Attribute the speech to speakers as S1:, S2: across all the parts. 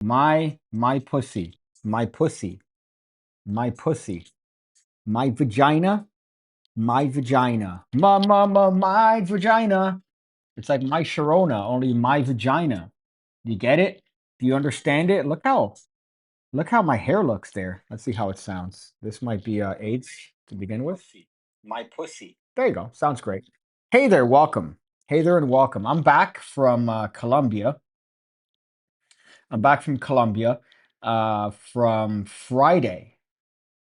S1: My pussy. My pussy. My pussy. My vagina. My vagina. My vagina. It's like my Sharona, only my vagina. You get it? Do you understand it? Look how my hair looks there. Let's see how it sounds. This might be AIDS to begin with. My pussy. There you go. Sounds great. Hey there, welcome. Hey there and welcome. I'm back from Colombia. I'm back from Colombia from Friday,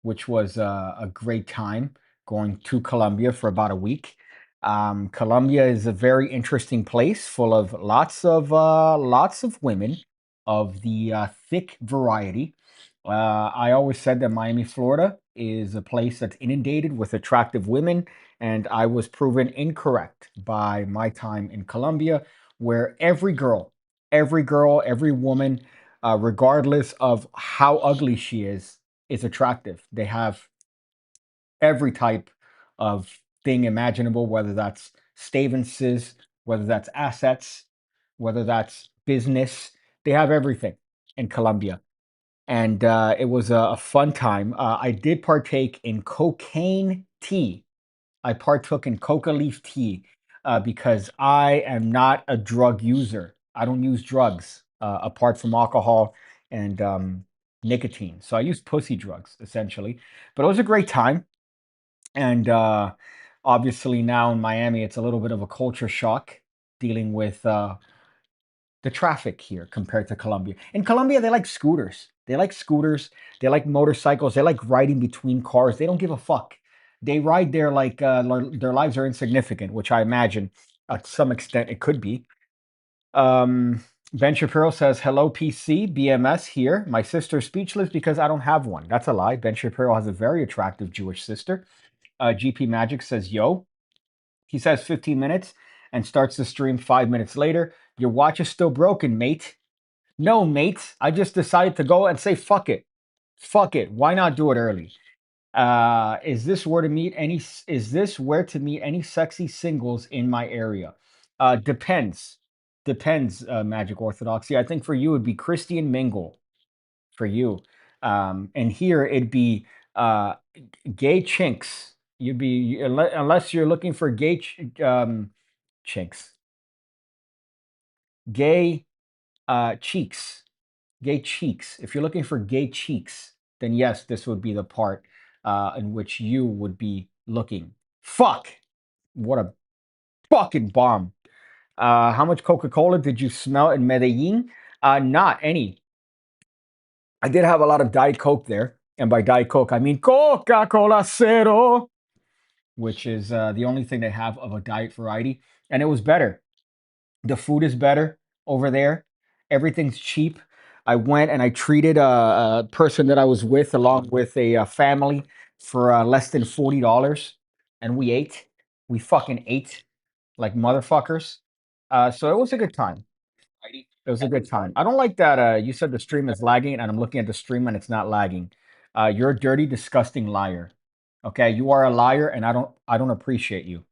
S1: which was a great time going to Colombia for about a week. Colombia is a very interesting place, full of lots of women of the thick variety. I always said that Miami, Florida, is a place that's inundated with attractive women, and I was proven incorrect by my time in Colombia, where every woman, regardless of how ugly she is attractive. They have every type of thing imaginable, whether that's stavances, whether that's assets, whether that's business. They have everything in Colombia. And it was a fun time. I did partake in cocaine tea. I partook in coca leaf tea because I am not a drug user. I don't use drugs apart from alcohol and nicotine. So I use pussy drugs essentially. But it was a great time. And obviously now in Miami, it's a little bit of a culture shock dealing with the traffic here compared to Colombia. In Colombia, they like scooters. They like scooters. They like motorcycles. They like riding between cars. They don't give a fuck. They ride there like their lives are insignificant, which I imagine to some extent it could be. Um, Ben Shapiro says, "Hello, PC, BMS here. My sister's speechless because I don't have one." That's a lie. Ben Shapiro has a very attractive Jewish sister. GP Magic says, "Yo." He says 15 minutes and starts the stream 5 minutes later. Your watch is still broken, mate. No, mate. I just decided to go and say fuck it. Fuck it. Why not do it early? Is this where to meet any sexy singles in my area? Depends. Depends, Magic Orthodoxy. I think for you it'd be Christian Mingle for you. And here it'd be gay chinks. You'd be unless you're looking for chinks, gay cheeks, gay cheeks. If you're looking for gay cheeks, then yes, this would be the part in which you would be looking. Fuck! What a fucking bomb. How much Coca-Cola did you smell in Medellin? Not any. I did have a lot of Diet Coke there. And by Diet Coke, I mean Coca-Cola Zero, which is the only thing they have of a diet variety. And it was better. The food is better over there. Everything's cheap. I went and I treated a person that I was with along with a family for less than $40, and we ate. We fucking ate like motherfuckers. So it was a good time. It was a good time. I don't like that. You said the stream is lagging, and I'm looking at the stream and it's not lagging. You're a dirty, disgusting liar. Okay, you are a liar, and I don't appreciate you.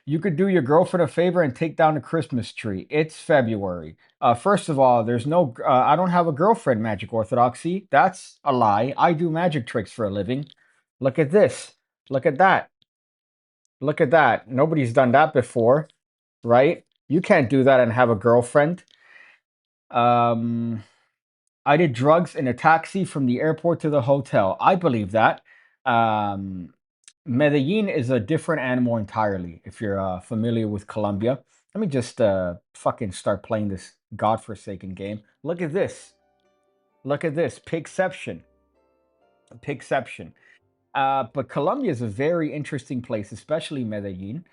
S1: You could do your girlfriend a favor and take down the Christmas tree. It's February. First of all, there's no. I don't have a girlfriend. Magic Orthodoxy. That's a lie. I do magic tricks for a living. Look at this. Look at that. Look at that. Nobody's done that before, right? You can't do that and have a girlfriend. Um, I did drugs in a taxi from the airport to the hotel. I believe that. Um, Medellin is a different animal entirely. If you're familiar with Colombia, let me just fucking start playing this godforsaken game. Look at this. Look at this. Pigception. Pigception. But Colombia is a very interesting place, especially Medellin,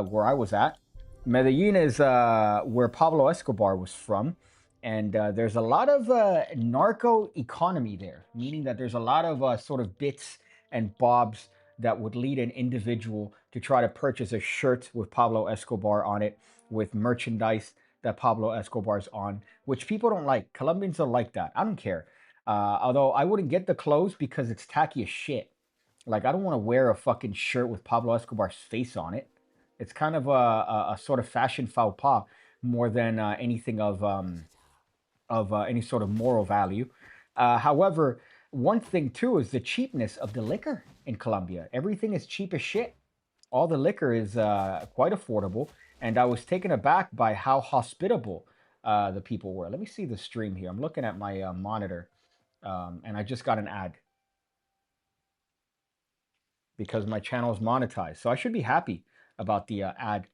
S1: where I was at. Medellin is where Pablo Escobar was from. And there's a lot of narco economy there, meaning that there's a lot of sort of bits and bobs that would lead an individual to try to purchase a shirt with Pablo Escobar on it, with merchandise that Pablo Escobar's on, which people don't like. Colombians don't like that. I don't care. Although I wouldn't get the clothes because it's tacky as shit. Like, I don't want to wear a fucking shirt with Pablo Escobar's face on it. It's kind of a sort of fashion faux pas more than anything of any sort of moral value. However, one thing too is the cheapness of the liquor in Colombia. Everything is cheap as shit. All the liquor is quite affordable, and I was taken aback by how hospitable the people were. Let me see the stream here. I'm looking at my monitor, and I just got an ad because my channel is monetized, so I should be happy about the ad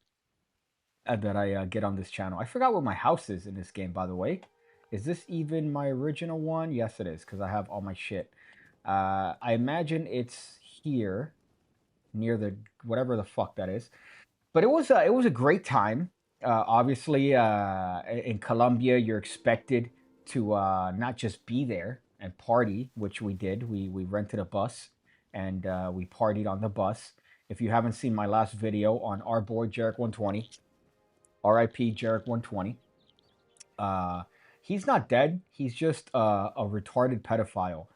S1: that I get on this channel. I forgot what my house is in this game, by the way. Is this even my original one? Yes, it is, because I have all my shit. I imagine it's here near the whatever the fuck that is. But it was a great time. Obviously, in Colombia, you're expected to not just be there and party, which we did. We rented a bus and we partied on the bus. If you haven't seen my last video on our boy Jarek 120, R.I.P. Jarek 120. Uh, he's not dead. He's just a retarded pedophile,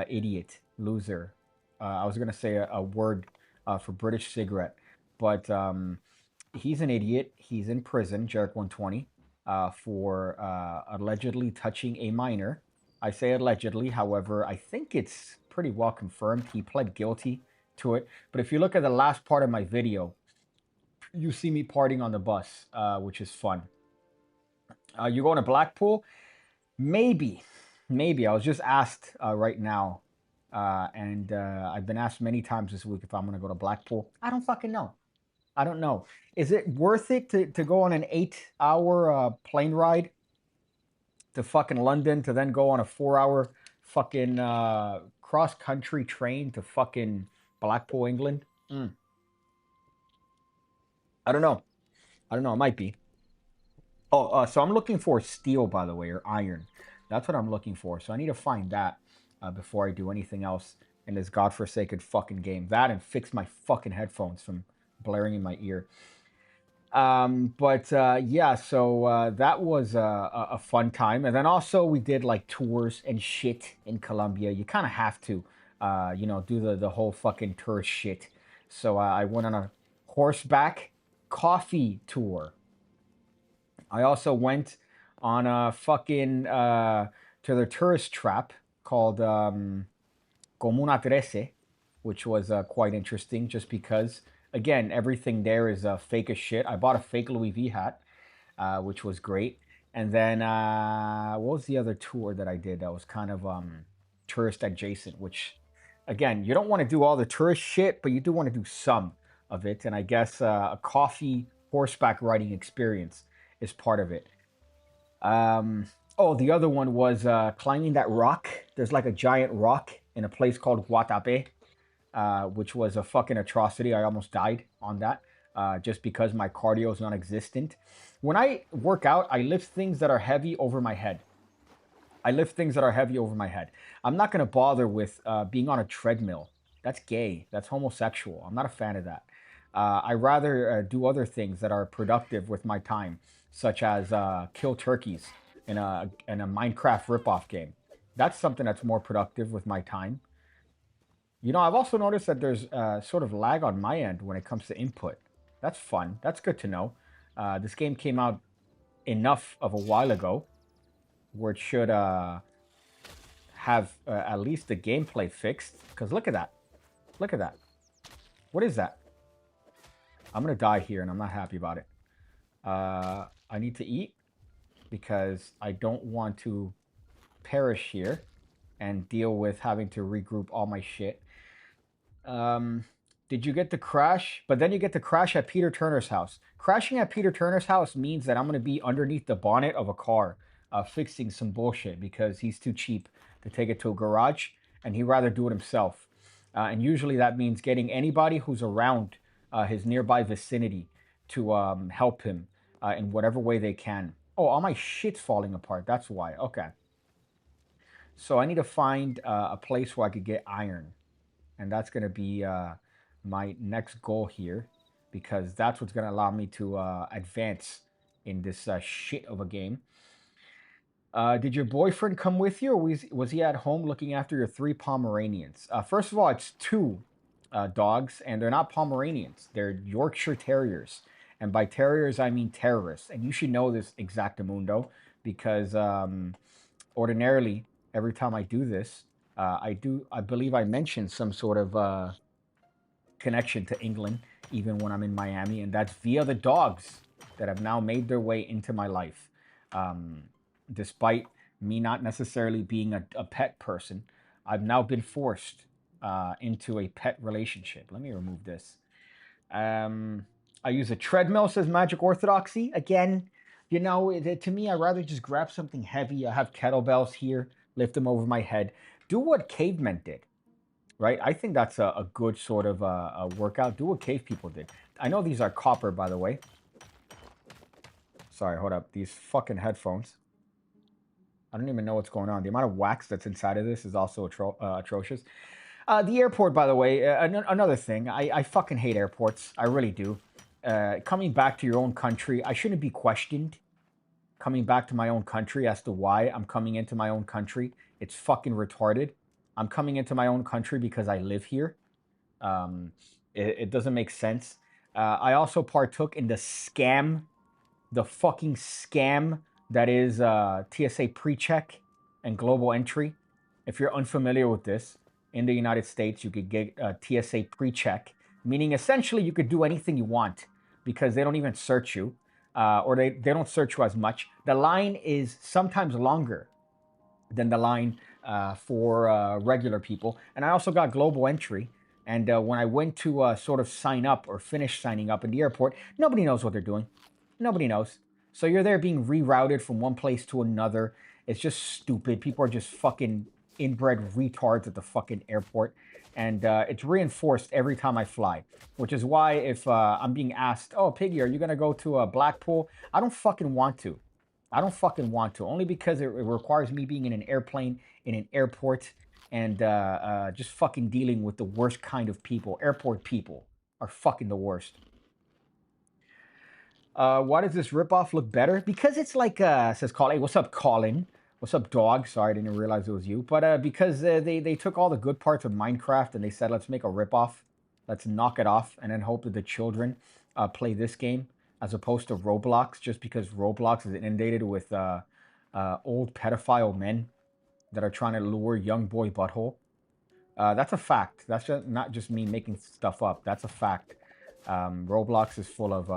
S1: idiot, loser. I was gonna say a word for British cigarette, but he's an idiot. He's in prison, Jarek 120, for allegedly touching a minor. I say allegedly, however, I think it's pretty well confirmed. He pled guilty to it. But if you look at the last part of my video, you see me partying on the bus, which is fun. You going to Blackpool? Maybe, maybe. I was just asked right now, and I've been asked many times this week if I'm going to go to Blackpool. I don't fucking know. I don't know. Is it worth it to go on an 8-hour plane ride to fucking London to then go on a 4-hour fucking cross country train to fucking Blackpool, England? I don't know. I don't know. It might be. Oh, so I'm looking for steel, by the way, or iron. That's what I'm looking for. So I need to find that before I do anything else in this godforsaken fucking game. That and fix my fucking headphones from blaring in my ear. But yeah, so that was a fun time. And then also we did like tours and shit in Colombia. You kind of have to, you know, do the whole fucking tourist shit. So I went on a horseback coffee tour. I also went on a fucking to the tourist trap called Comuna 13, which was quite interesting just because, again, everything there is fake as shit. I bought a fake Louis V hat, which was great. And then, what was the other tour that I did that was kind of tourist adjacent, which, again, you don't want to do all the tourist shit, but you do want to do some of it. And I guess a coffee horseback riding experience is part of it. Oh, the other one was climbing that rock. There's like a giant rock in a place called Guatape, which was a fucking atrocity. I almost died on that just because my cardio is non-existent. When I work out, I lift things that are heavy over my head. I lift things that are heavy over my head. I'm not going to bother with being on a treadmill. That's gay. That's homosexual. I'm not a fan of that. I rather do other things that are productive with my time, such as kill turkeys in a Minecraft ripoff game. That's something that's more productive with my time. You know, I've also noticed that there's sort of lag on my end when it comes to input. That's fun. That's good to know. This game came out enough of a while ago where it should have at least the gameplay fixed. Because look at that. Look at that. What is that? I'm going to die here and I'm not happy about it. I need to eat because I don't want to perish here and deal with having to regroup all my shit. Did you get to crash? But then you get to crash at Peter Turner's house. Crashing at Peter Turner's house means that I'm going to be underneath the bonnet of a car fixing some bullshit because he's too cheap to take it to a garage and he'd rather do it himself. And usually that means getting anybody who's around his nearby vicinity to help him in whatever way they can. Oh, all my shit's falling apart. That's why. Okay. So I need to find a place where I could get iron. And that's going to be my next goal here. Because that's what's going to allow me to advance in this shit of a game. Did your boyfriend come with you, or was he at home looking after your 3 Pomeranians? First of all, it's 2 dogs, and they're not Pomeranians. They're Yorkshire Terriers. And by terriers, I mean terrorists. And you should know this, Exactamundo, because ordinarily every time I do this, I believe I mentioned some sort of connection to England, even when I'm in Miami, and that's via the dogs that have now made their way into my life. Um, Despite me not necessarily being a pet person, I've now been forced into a pet relationship. Let me remove this. Um, I use a treadmill, says Magic Orthodoxy. Again, to me, I'd rather just grab something heavy. I have kettlebells here, lift them over my head. Do what cavemen did, right? I think that's a good sort of a workout. Do what cave people did. I know these are copper, by the way. Sorry, hold up. These fucking headphones. I don't even know what's going on. The amount of wax that's inside of this is also atrocious. The airport, by the way, another thing. I fucking hate airports. I really do. Coming back to your own country, I shouldn't be questioned. Coming back to my own country as to why I'm coming into my own country. It's fucking retarded. I'm coming into my own country because I live here. Um, it doesn't make sense. I also partook in the fucking scam that is TSA pre-check and global entry. If you're unfamiliar with this, in the United States, you could get a TSA pre-check, meaning essentially you could do anything you want because they don't even search you, or they don't search you as much. The line is sometimes longer than the line for regular people. And I also got global entry. And when I went to sort of sign up or finish signing up in the airport, nobody knows what they're doing. Nobody knows. So you're there being rerouted from one place to another. It's just stupid. People are just fucking inbred retards at the fucking airport. And it's reinforced every time I fly, which is why if I'm being asked, oh, Piggy, are you going to go to Blackpool? I don't fucking want to. I don't fucking want to, only because it requires me being in an airplane, in an airport, and just fucking dealing with the worst kind of people. Airport people are fucking the worst. Why does this ripoff look better? Because it's like, says Colin. Hey, what's up, Colin? What's up, dog? Sorry, I didn't realize it was you. But because they took all the good parts of Minecraft and they said, let's make a ripoff. Let's knock it off and then hope that the children play this game as opposed to Roblox, just because Roblox is inundated with old pedophile men that are trying to lure young boy butthole. That's a fact. That's not just me making stuff up. That's a fact. Roblox is full of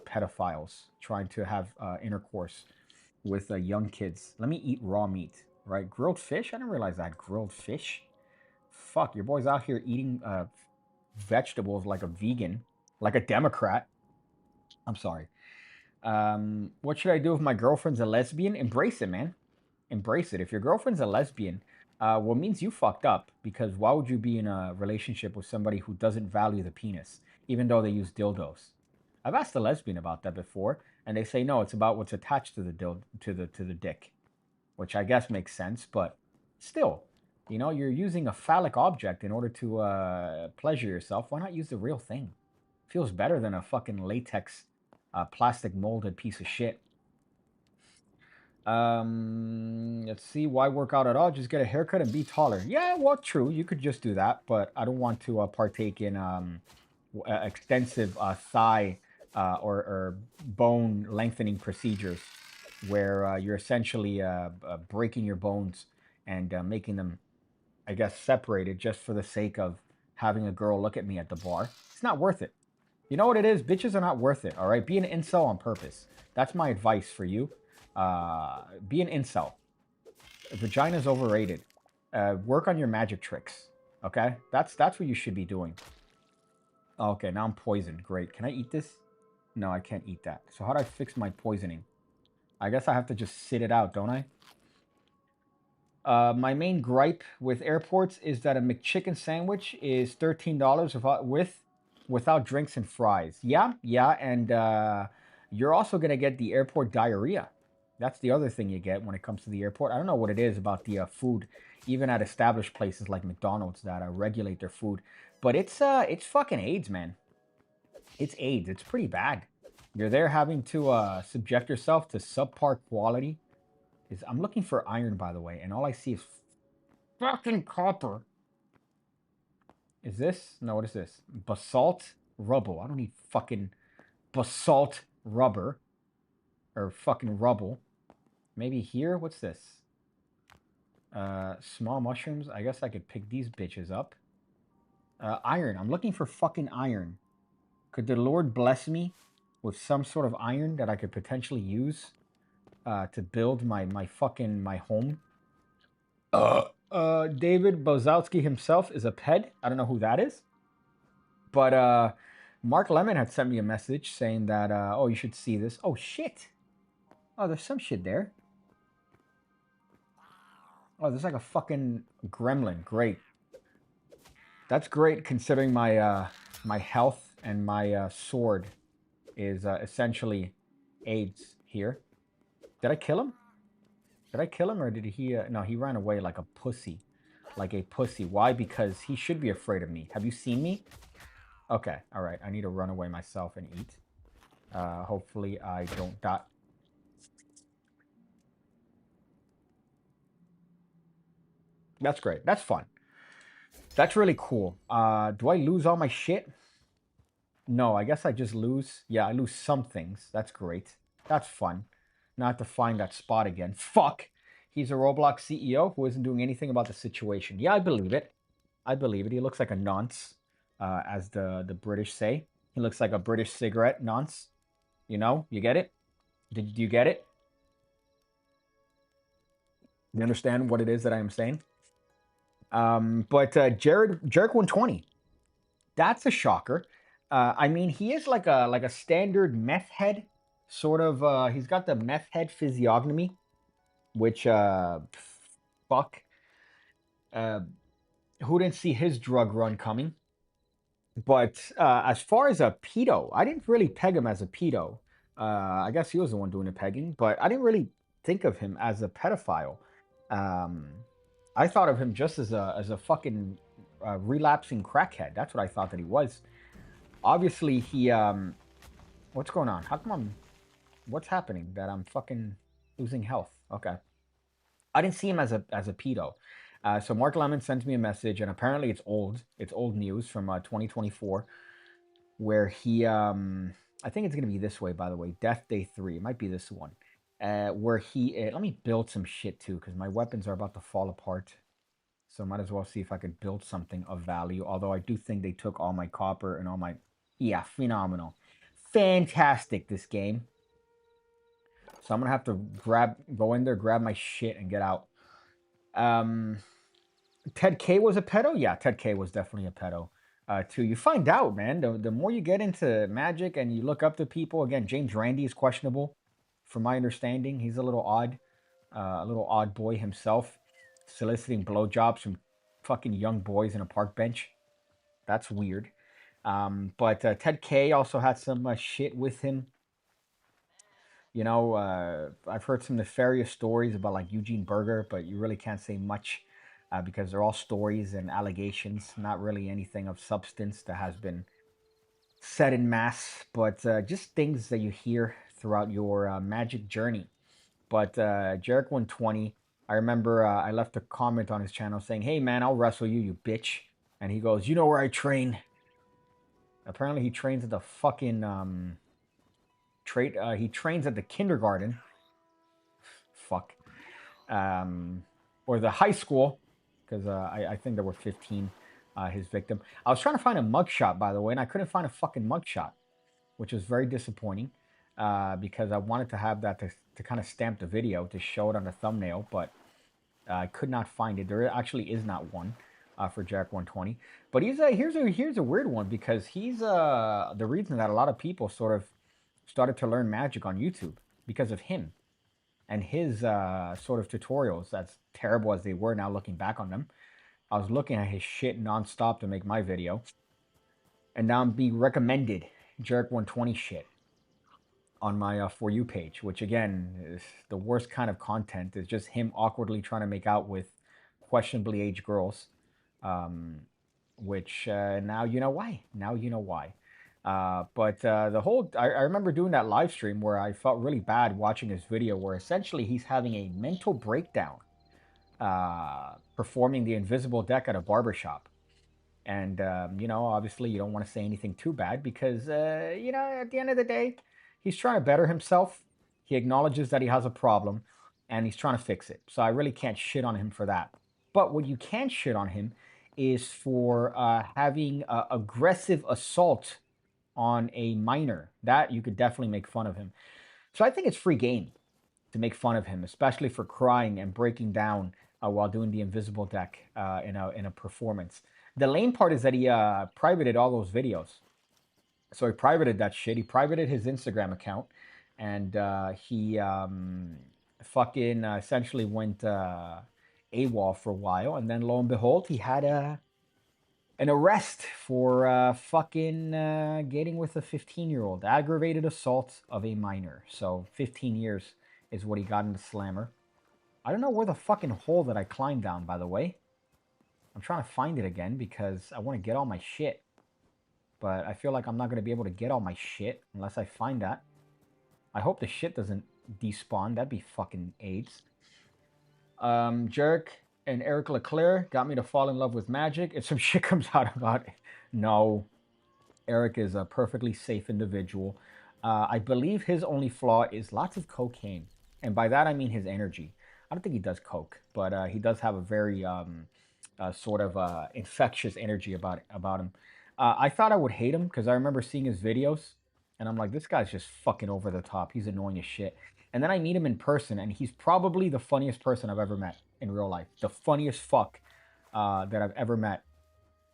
S1: pedophiles trying to have intercourse with young kids. Let me eat raw meat, right? Grilled fish? I didn't realize I had grilled fish. Fuck, your boy's out here eating vegetables like a vegan, like a Democrat. I'm sorry. What should I do if my girlfriend's a lesbian? Embrace it, man. Embrace it. If your girlfriend's a lesbian, well, it means you fucked up, because why would you be in a relationship with somebody who doesn't value the penis, even though they use dildos? I've asked a lesbian about that before, and they say no, it's about what's attached to the to the dick, which I guess makes sense, but still, you're using a phallic object in order to pleasure yourself. Why not use the real thing? Feels better than a fucking latex, plastic molded piece of shit. Let's see. Why work out at all? Just get a haircut and be taller. Yeah, well, true. You could just do that, but I don't want to partake in extensive thigh or bone lengthening procedures where you're essentially breaking your bones and making them, I guess, separated just for the sake of having a girl look at me at the bar. It's not worth it. You know what it is? Bitches are not worth it, all right? Be an incel on purpose. That's my advice for you. Be an incel. Vagina's overrated. Work on your magic tricks, okay? That's what you should be doing. Okay, now I'm poisoned. Great. Can I eat this? No, I can't eat that. So how do I fix my poisoning? I guess I have to just sit it out, don't I? My main gripe with airports is that a McChicken sandwich is $13 without drinks and fries. Yeah, yeah, and you're also gonna get the airport diarrhea. That's the other thing you get when it comes to the airport. I don't know what it is about the food, even at established places like McDonald's that regulate their food, but it's fucking AIDS, man. It's AIDS. It's pretty bad. You're there having to subject yourself to subpar quality. I'm looking for iron, by the way, and all I see is fucking copper. Is this? No, what is this? Basalt rubble. I don't need fucking basalt rubber or fucking rubble. Maybe here? What's this? Small mushrooms. I guess I could pick these bitches up. Iron. I'm looking for fucking iron. Could the Lord bless me with some sort of iron that I could potentially use to build my home? David Bozowski himself is a ped. I don't know who that is. But Mark Lemon had sent me a message saying that, oh, you should see this. Oh, shit. Oh, there's some shit there. Oh, there's like a fucking gremlin. Great. That's great considering my health and my sword is essentially AIDS here. Did I kill him? Did I kill him or did he? No, he ran away like a pussy. Like a pussy. Why? Because he should be afraid of me. Have you seen me? Okay, all right. I need to run away myself and eat. Hopefully I don't die. That's great. That's fun. That's really cool. Do I lose all my shit? No, I guess I just lose. Yeah, I lose some things. That's great. That's fun. Not to find that spot again. Fuck. He's a Roblox CEO who isn't doing anything about the situation. Yeah, I believe it. I believe it. He looks like a nonce, as the British say. He looks like a British cigarette nonce. You know, you get it? Do you get it? You understand what it is that I am saying? But Jarek 120. That's a shocker. I mean, he is like a standard meth head, sort of. He's got the meth head physiognomy, which fuck. Uh, who didn't see his drug run coming? But as far as a pedo, I didn't really peg him as a pedo. I guess he was the one doing the pegging, but I didn't really think of him as a pedophile. Um, I thought of him just as a fucking relapsing crackhead. That's what I thought that he was. Obviously, he what's going on? How come what's happening that I'm fucking losing health? Okay. I didn't see him as a pedo. So Mark Lemon sends me a message, and apparently it's old. It's old news from 2024, where he I think it's gonna be this way. By the way, Death Day 3. It might be this one, where he. Let me build some shit too, because my weapons are about to fall apart. So might as well see if I could build something of value. Although I do think they took all my copper and all my. Yeah, phenomenal, fantastic. This game. So I'm gonna have to go in there, grab my shit, and get out. Um, Ted K was a pedo. Yeah, Ted K was definitely a pedo. Too. You find out, man. The more you get into magic and you look up to people, again, James Randi is questionable, from my understanding. He's a little odd boy himself, soliciting blowjobs from fucking young boys in a park bench. That's weird. But Ted K also had some shit with him. You know, I've heard some nefarious stories about like Eugene Berger, but you really can't say much because they're all stories and allegations, not really anything of substance that has been said in mass, but just things that you hear throughout your magic journey. But Jarek 120, I remember I left a comment on his channel saying, "Hey man, I'll wrestle you, you bitch." And he goes, "You know where I train?" Apparently, he trains at the fucking he trains at the kindergarten. Fuck. Or the high school, because I think there were 15. His victim. I was trying to find a mugshot, by the way, and I couldn't find a fucking mugshot, which was very disappointing. Because I wanted to have that to kind of stamp the video to show it on the thumbnail, but I could not find it. There actually is not one for Jack 120. But here's a weird one because he's the reason that a lot of people sort of started to learn magic on YouTube because of him and his sort of tutorials. As terrible as they were now looking back on them, I was looking at his shit nonstop to make my video, and now I'm being recommended Jarek 120 shit on my For You page, which again is the worst kind of content. Is just him awkwardly trying to make out with questionably aged girls, um, which now you know why. Now you know why. But the whole, I remember doing that live stream where I felt really bad watching his video, where essentially he's having a mental breakdown, performing the invisible deck at a barbershop. And, you know, obviously you don't want to say anything too bad because, you know, at the end of the day, he's trying to better himself. He acknowledges that he has a problem. and he's trying to fix it. So I really can't shit on him for that. But what you can shit on him is for having aggressive assault on a minor. That you could definitely make fun of him. So I think it's free game to make fun of him, especially for crying and breaking down while doing the invisible deck in a performance. The lame part is that he privated all those videos. So he privated that shit. He privated his Instagram account, and he fucking essentially went AWOL for a while, and then lo and behold, he had an arrest for fucking getting with a 15-year-old, aggravated assault of a minor. So 15 years is what he got in the slammer. I don't know where the fucking hole that I climbed down, by the way. I'm trying to find it again because I want to get all my shit. But I feel like I'm not going to be able to get all my shit unless I find that. I hope the shit doesn't despawn. That'd be fucking AIDS. Jerk and Eric Leclerc got me to fall in love with magic. If some shit comes out about it, no. Eric is a perfectly safe individual. I believe his only flaw is lots of cocaine. And by that, I mean his energy. I don't think he does coke, but he does have a very sort of infectious energy about him. I thought I would hate him because I remember seeing his videos, and I'm like, this guy's just fucking over the top. He's annoying as shit. And then I meet him in person, and he's probably the funniest person I've ever met in real life. The funniest fuck that I've ever met.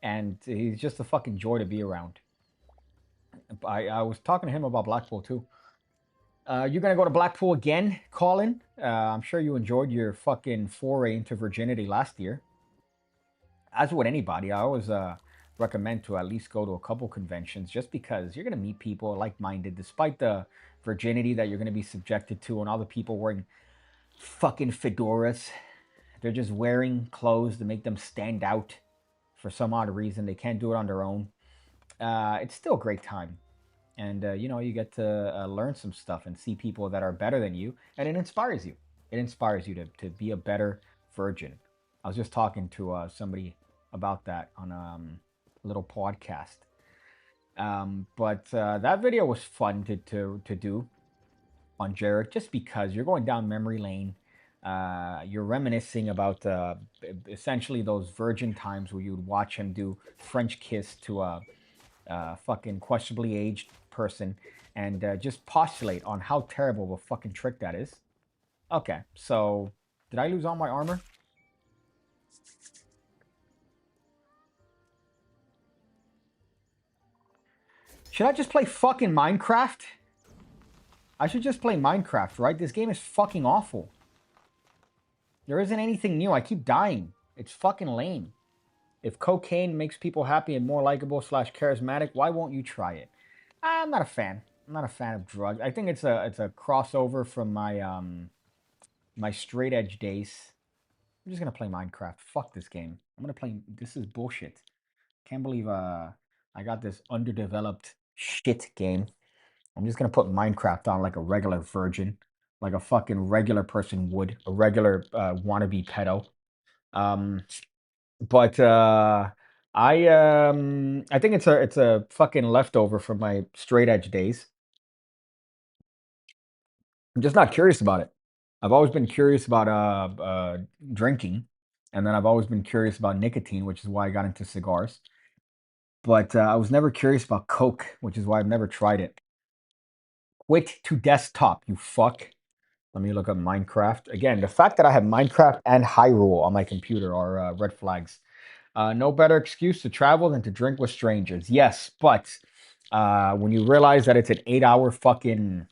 S1: And he's just a fucking joy to be around. I was talking to him about Blackpool too. You're gonna go to Blackpool again, Colin? I'm sure you enjoyed your fucking foray into virginity last year. As would anybody, I always recommend to at least go to a couple conventions just because you're gonna meet people like-minded, despite the virginity that you're gonna be subjected to, and all the people wearing fucking fedoras. They're just wearing clothes to make them stand out for some odd reason. They can't do it on their own. It's still a great time. And you get to learn some stuff and see people that are better than you, and it inspires you. It inspires you to be a better virgin. I was just talking to somebody about that on a little podcast. But that video was fun to do on Jarek, just because you're going down memory lane. You're reminiscing about essentially those virgin times where you would watch him do French kiss to a fucking questionably aged person, and just postulate on how terrible of a fucking trick that is. Okay, so did I lose all my armor? Should I just play fucking Minecraft? I should just play Minecraft, right? This game is fucking awful. There isn't anything new. I keep dying. It's fucking lame. If cocaine makes people happy and more likable / charismatic, why won't you try it? I'm not a fan. I'm not a fan of drugs. I think it's a crossover from my straight edge days. I'm just gonna play Minecraft. Fuck this game. I'm gonna play. This is bullshit. Can't believe I got this underdeveloped shit game. I'm just gonna put Minecraft on like a regular virgin, like a fucking regular person would, a regular wannabe pedo. Um, but I think it's a fucking leftover from my straight edge days. I'm just not curious about it. I've always been curious about drinking, and then I've always been curious about nicotine, which is why I got into cigars. But I was never curious about Coke, which is why I've never tried it. Quit to desktop, you fuck. Let me look up Minecraft. Again, the fact that I have Minecraft and Hyrule on my computer are red flags. No better excuse to travel than to drink with strangers. Yes, but when you realize that it's an 8-hour fucking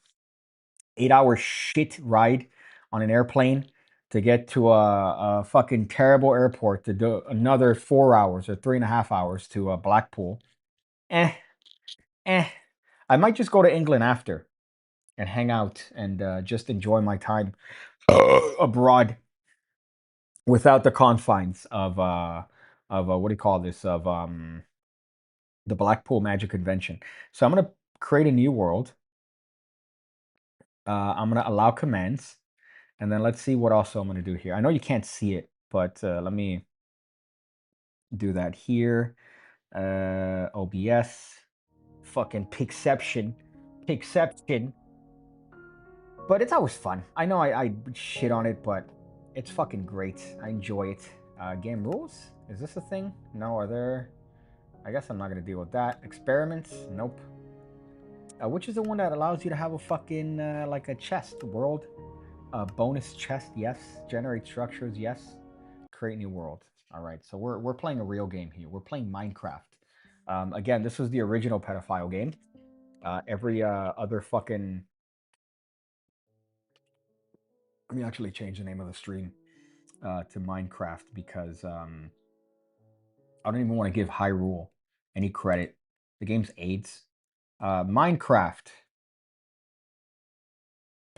S1: 8-hour shit ride on an airplane to get to a fucking terrible airport to do another 4 hours or 3.5 hours to Blackpool. Eh, eh. I might just go to England after and hang out and just enjoy my time abroad without the confines of what do you call this, of the Blackpool Magic Convention. So I'm gonna create a new world. I'm gonna allow commands, and then let's see what also I'm gonna do here. I know you can't see it, but let me do that here. OBS, fucking Pixception, Pixception. But it's always fun. I know I shit on it, but it's fucking great. I enjoy it. Game rules? Is this a thing? No, are there... I guess I'm not gonna deal with that. Experiments? Nope. Which is the one that allows you to have a fucking, like a chest world? Bonus chest, yes. Generate structures, yes. Create new world. All right, so we're playing a real game here. We're playing Minecraft. Again, this was the original pedophile game. Every other fucking... Let me actually change the name of the stream to Minecraft because I don't even want to give Hyrule any credit. The game's AIDS. Minecraft.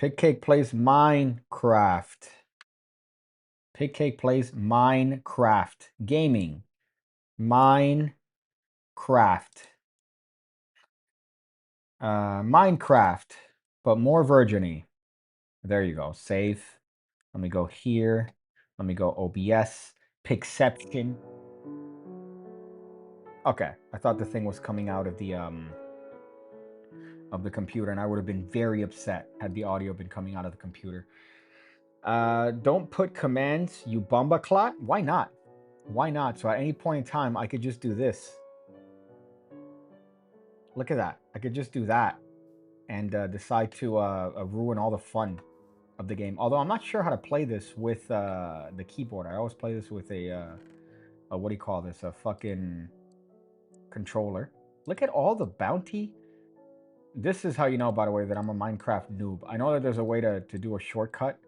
S1: PigCake plays Minecraft. PigCake plays Minecraft. Gaming. Minecraft. Minecraft, but more virginy. There you go. Save. Let me go here. Let me go OBS. Pixception. Okay, I thought the thing was coming out of the computer, and I would have been very upset had the audio been coming out of the computer. Don't put commands, you bumbaclot. Why not? Why not? So at any point in time, I could just do this. Look at that. I could just do that and decide to ruin all the fun of the game. Although I'm not sure how to play this with the keyboard. I always play this with a what do you call this? A fucking controller. Look at all the bounty. This is how you know, by the way, that I'm a Minecraft noob. I know that there's a way to do a shortcut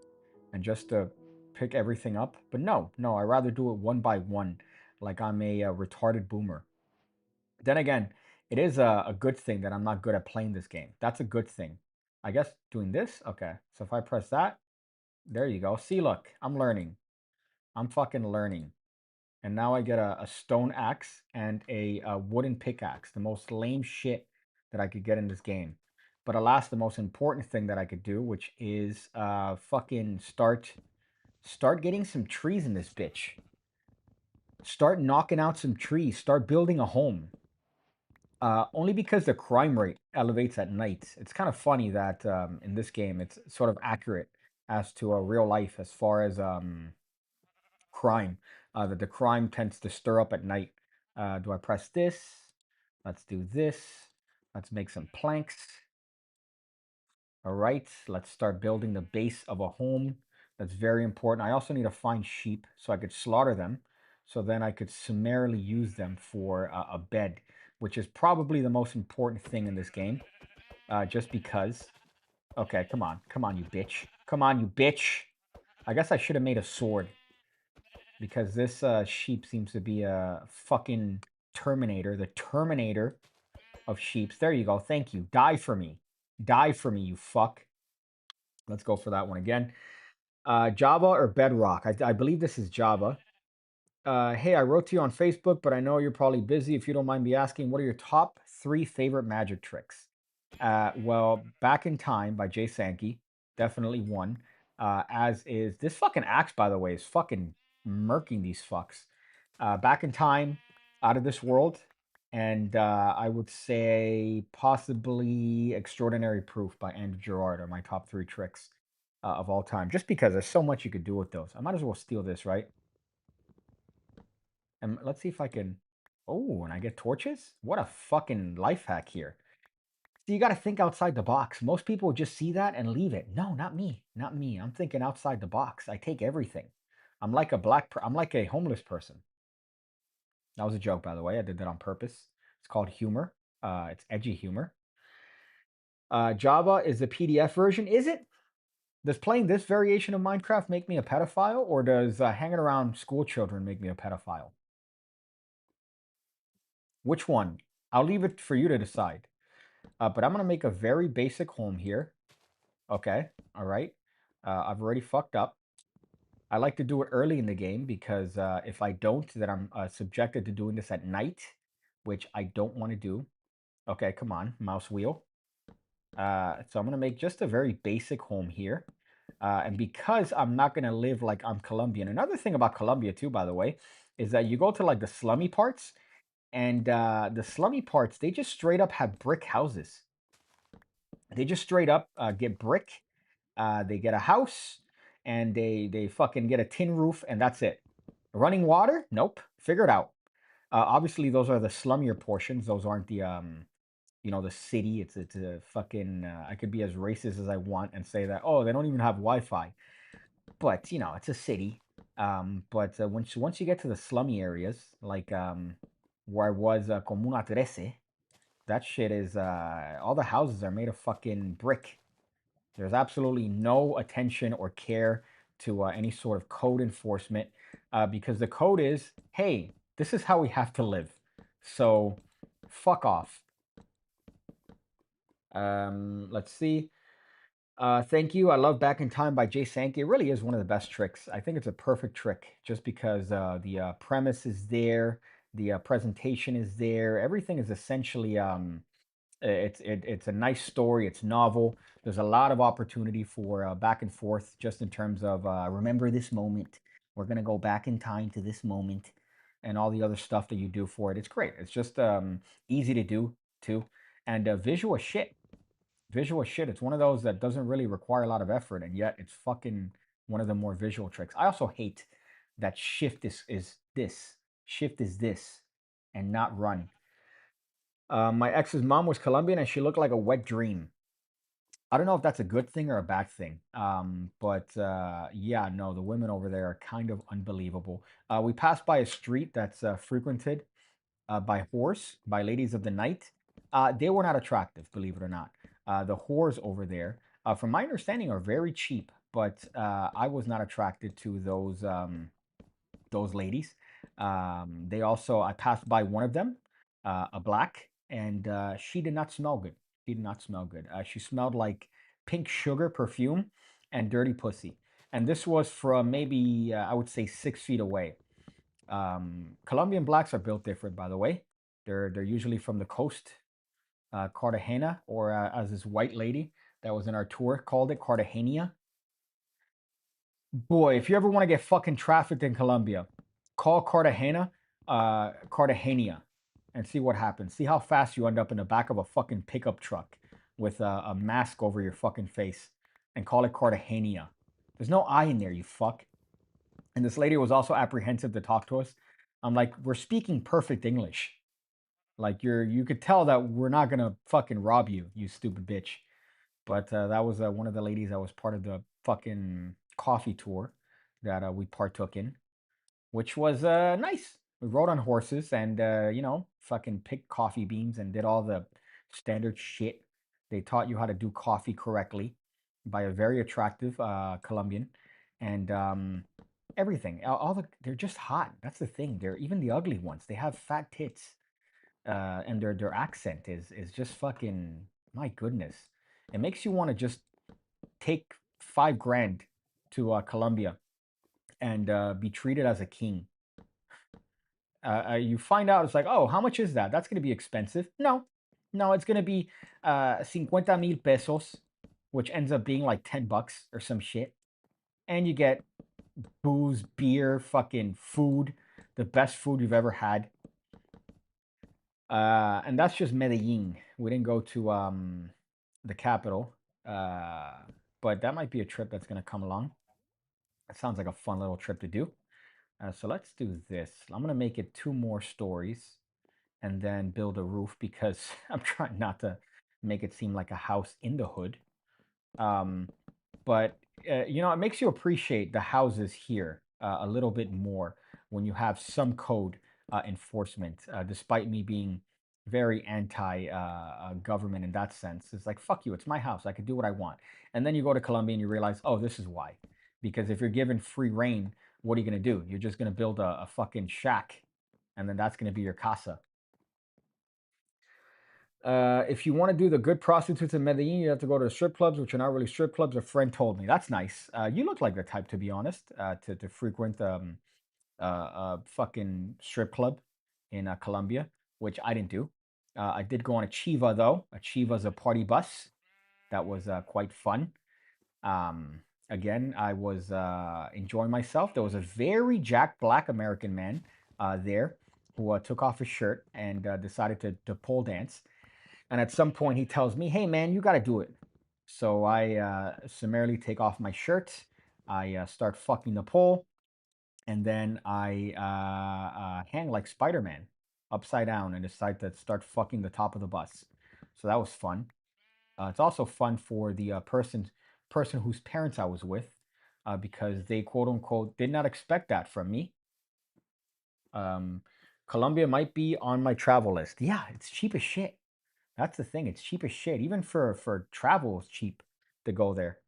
S1: and just to pick everything up. But no, I rather do it one by one, like I'm a retarded boomer. Then again, it is a good thing that I'm not good at playing this game. That's a good thing. I guess doing this, okay. So if I press that, there you go. See, look, I'm learning. I'm fucking learning. And now I get a stone axe and a wooden pickaxe. The most lame shit that I could get in this game. But alas, the most important thing that I could do, which is fucking start getting some trees in this bitch. Start knocking out some trees. Start building a home. Only because the crime rate elevates at night. It's kind of funny that in this game it's sort of accurate as to a real life as far as crime. That the crime tends to stir up at night. Do I press this? Let's do this. Let's make some planks. All right, let's start building the base of a home. That's very important. I also need to find sheep so I could slaughter them. So then I could summarily use them for a bed, which is probably the most important thing in this game. Just because. Okay, come on. Come on, you bitch. Come on, you bitch. I guess I should have made a sword. Because this sheep seems to be a fucking Terminator. The Terminator of sheeps. There you go. Thank you. Die for me. Die for me, you fuck. Let's go for that one again. Java or Bedrock? I believe this is Java. Hey, I wrote to you on Facebook, but I know you're probably busy. If you don't mind me asking, what are your top 3 favorite magic tricks? Well, Back in Time by Jay Sankey, definitely one. As is this fucking axe, by the way, is fucking murking these fucks. Back in Time, Out of This World, and I would say possibly Extraordinary Proof by Andrew Gerard are my top 3 tricks of all time. Just because there's so much you could do with those. I might as well steal this, right? And let's see if I can. Oh, and I get torches? What a fucking life hack here. So you got to think outside the box. Most people just see that and leave it. No, not me. Not me. I'm thinking outside the box. I take everything. I'm like I'm like a homeless person. That was a joke, by the way. I did that on purpose. It's called humor. It's edgy humor. Java is the PDF version. Is it? Does playing this variation of Minecraft make me a pedophile, or does hanging around school children make me a pedophile? Which one? I'll leave it for you to decide. But I'm going to make a very basic home here. Okay. All right. I've already fucked up. I like to do it early in the game because if I don't, then I'm subjected to doing this at night, which I don't want to do. Okay, come on, mouse wheel. So I'm going to make just a very basic home here. And because I'm not going to live like I'm Colombian, another thing about Colombia too, by the way, is that you go to like the slummy parts, and the slummy parts, they just straight up have brick houses. They just straight up get brick They get a house, and they fucking get a tin roof, and that's it. Running water? Nope. Figure it out. Obviously, those are the slummier portions. Those aren't the the city. It's a fucking. I could be as racist as I want and say that, oh, they don't even have Wi-Fi, but it's a city. But once you get to the slummy areas, like where I was, Comuna 13, that shit is all the houses are made of fucking brick. There's absolutely no attention or care to any sort of code enforcement, because the code is, hey, this is how we have to live. So fuck off. Let's see. Thank you. I love Back in Time by Jay Sankey. It really is one of the best tricks. I think it's a perfect trick just because the premise is there, the presentation is there. Everything is essentially it's a nice story. It's novel. There's a lot of opportunity for back and forth, just in terms of remember this moment. We're gonna go back in time to this moment, and all the other stuff that you do for it. It's great. It's just easy to do too, and visual as shit. Visual as shit. It's one of those that doesn't really require a lot of effort, and yet it's fucking one of the more visual tricks. I also hate that shift is this, shift is this, and not run. My ex's mom was Colombian and she looked like a wet dream. I don't know if that's a good thing or a bad thing. But yeah, no, the women over there are kind of unbelievable. We passed by a street that's frequented by whores, by ladies of the night. They were not attractive, believe it or not. The whores over there, from my understanding, are very cheap, but I was not attracted to those ladies. They also, I passed by one of them, a black, and she did not smell good. She did not smell good. She smelled like pink sugar perfume and dirty pussy. And this was from maybe, I would say, 6 feet away. Colombian blacks are built different, by the way. They're usually from the coast, Cartagena, or as this white lady that was in our tour called it, Cartagena. Boy, if you ever want to get fucking trafficked in Colombia, call Cartagena, Cartagena, and see what happens. See how fast you end up in the back of a fucking pickup truck with a mask over your fucking face, and call it Cartagena. There's no I in there, you fuck. And this lady was also apprehensive to talk to us. I'm like, we're speaking perfect English. Like you could tell that we're not gonna fucking rob you, you stupid bitch. But that was one of the ladies that was part of the fucking coffee tour that we partook in, which was nice. We rode on horses and, fucking picked coffee beans and did all the standard shit. They taught you how to do coffee correctly by a very attractive Colombian, and everything. They're just hot. That's the thing. They're even the ugly ones. They have fat tits, and their accent is just fucking, my goodness. It makes you want to just take 5 grand to Colombia and be treated as a king. You find out it's like, oh, how much is that? That's going to be expensive. No, no, it's going to be 50,000 pesos, which ends up being like $10 or some shit. And you get booze, beer, fucking food, the best food you've ever had. And that's just Medellin. We didn't go to the capital, uh, but that might be a trip that's going to come along. It sounds like a fun little trip to do. So let's do this. I'm going to make it 2 more stories and then build a roof because I'm trying not to make it seem like a house in the hood. Um, but it makes you appreciate the houses here a little bit more when you have some code enforcement. Despite me being very anti government in that sense, it's like fuck you, it's my house, I can do what I want. And then you go to Colombia and you realize, oh, this is why. Because if you're given free reign, what are you gonna do? You're just gonna build a fucking shack, and then that's gonna be your casa. If you want to do the good prostitutes in Medellin, you have to go to the strip clubs, which are not really strip clubs. A friend told me. That's nice. You look like the type, to be honest, to frequent a fucking strip club in Colombia, which I didn't do. I did go on a Chiva though. A Chiva's a party bus. That was quite fun. Again, I was enjoying myself. There was a very Jack Black American man there who took off his shirt and decided to pole dance. And at some point, he tells me, "Hey, man, you got to do it." So I summarily take off my shirt. I start fucking the pole, and then I hang like Spider-Man upside down and decide to start fucking the top of the bus. So that was fun. It's also fun for the person whose parents I was with, because they quote unquote did not expect that from me. Um, Colombia might be on my travel list. Yeah, it's cheap as shit. That's the thing. It's cheap as shit. Even for travel, it's cheap to go there.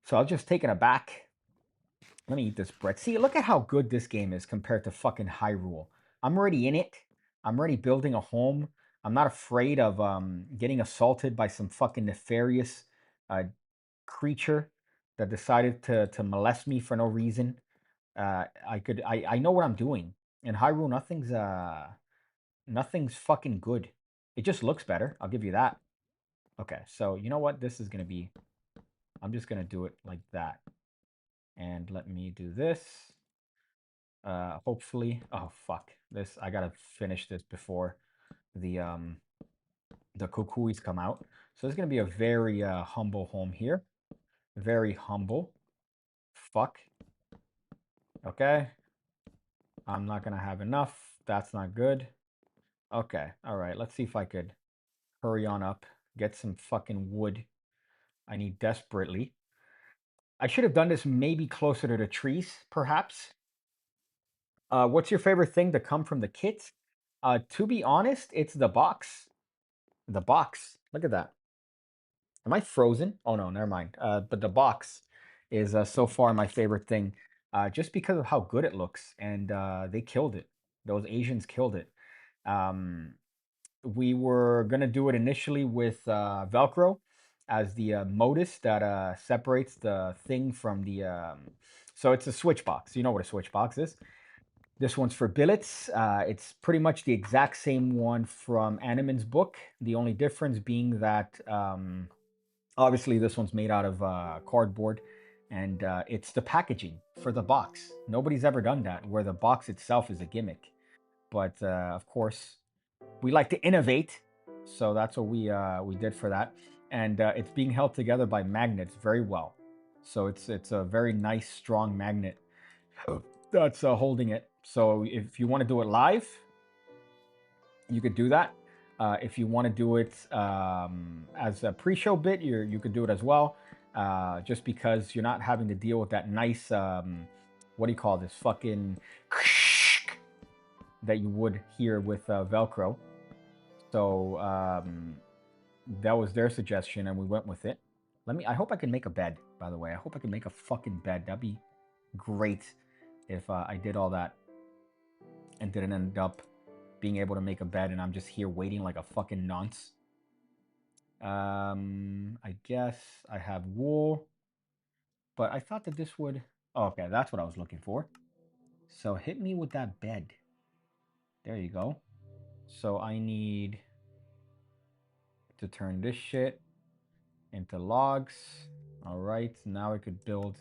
S1: So I was just taken aback. Let me eat this bread. See, look at how good this game is compared to fucking Hyrule. I'm already in it. I'm already building a home. I'm not afraid of getting assaulted by some fucking nefarious uh, creature that decided to molest me for no reason. I know what I'm doing. In Hyrule, nothing's fucking good. It just looks better. I'll give you that. Okay, so you know what? This is gonna be. I'm just gonna do it like that. And let me do this. Hopefully. Oh fuck. This I gotta finish this before the um the kukuis come out. So it's gonna be a very humble home here. Very humble. Fuck. Okay. I'm not gonna have enough. That's not good. Okay. All right. Let's see if I could hurry on up. Get some fucking wood. I need desperately. I should have done this maybe closer to the trees, perhaps. What's your favorite thing to come from the kit? To be honest, it's the box. The box. Look at that. Am I frozen? Oh no, never mind. But the box is so far my favorite thing, just because of how good it looks, and they killed it. Those Asians killed it. Um, we were gonna do it initially with Velcro as the modus that separates the thing from the. So it's a switch box. You know what a switch box is. This one's for billets. It's pretty much the exact same one from Animan's book. The only difference being that obviously this one's made out of cardboard, and it's the packaging for the box. Nobody's ever done that, where the box itself is a gimmick. But of course, we like to innovate, so that's what we did for that. And it's being held together by magnets very well. So it's a very nice, strong magnet that's holding it. So if you want to do it live, you could do that. If you want to do it as a pre-show bit, you could do it as well. Just because you're not having to deal with that nice, what do you call this, fucking that you would hear with Velcro. So that was their suggestion, and we went with it. I hope I can make a bed. By the way, I hope I can make a fucking bed. That'd be great if I did all that and didn't end up being able to make a bed, and I'm just here waiting like a fucking nonce. I guess I have wool, but I thought that this would. Oh, okay, that's what I was looking for. So hit me with that bed. There you go. So I need to turn this shit into logs. All right, now I could build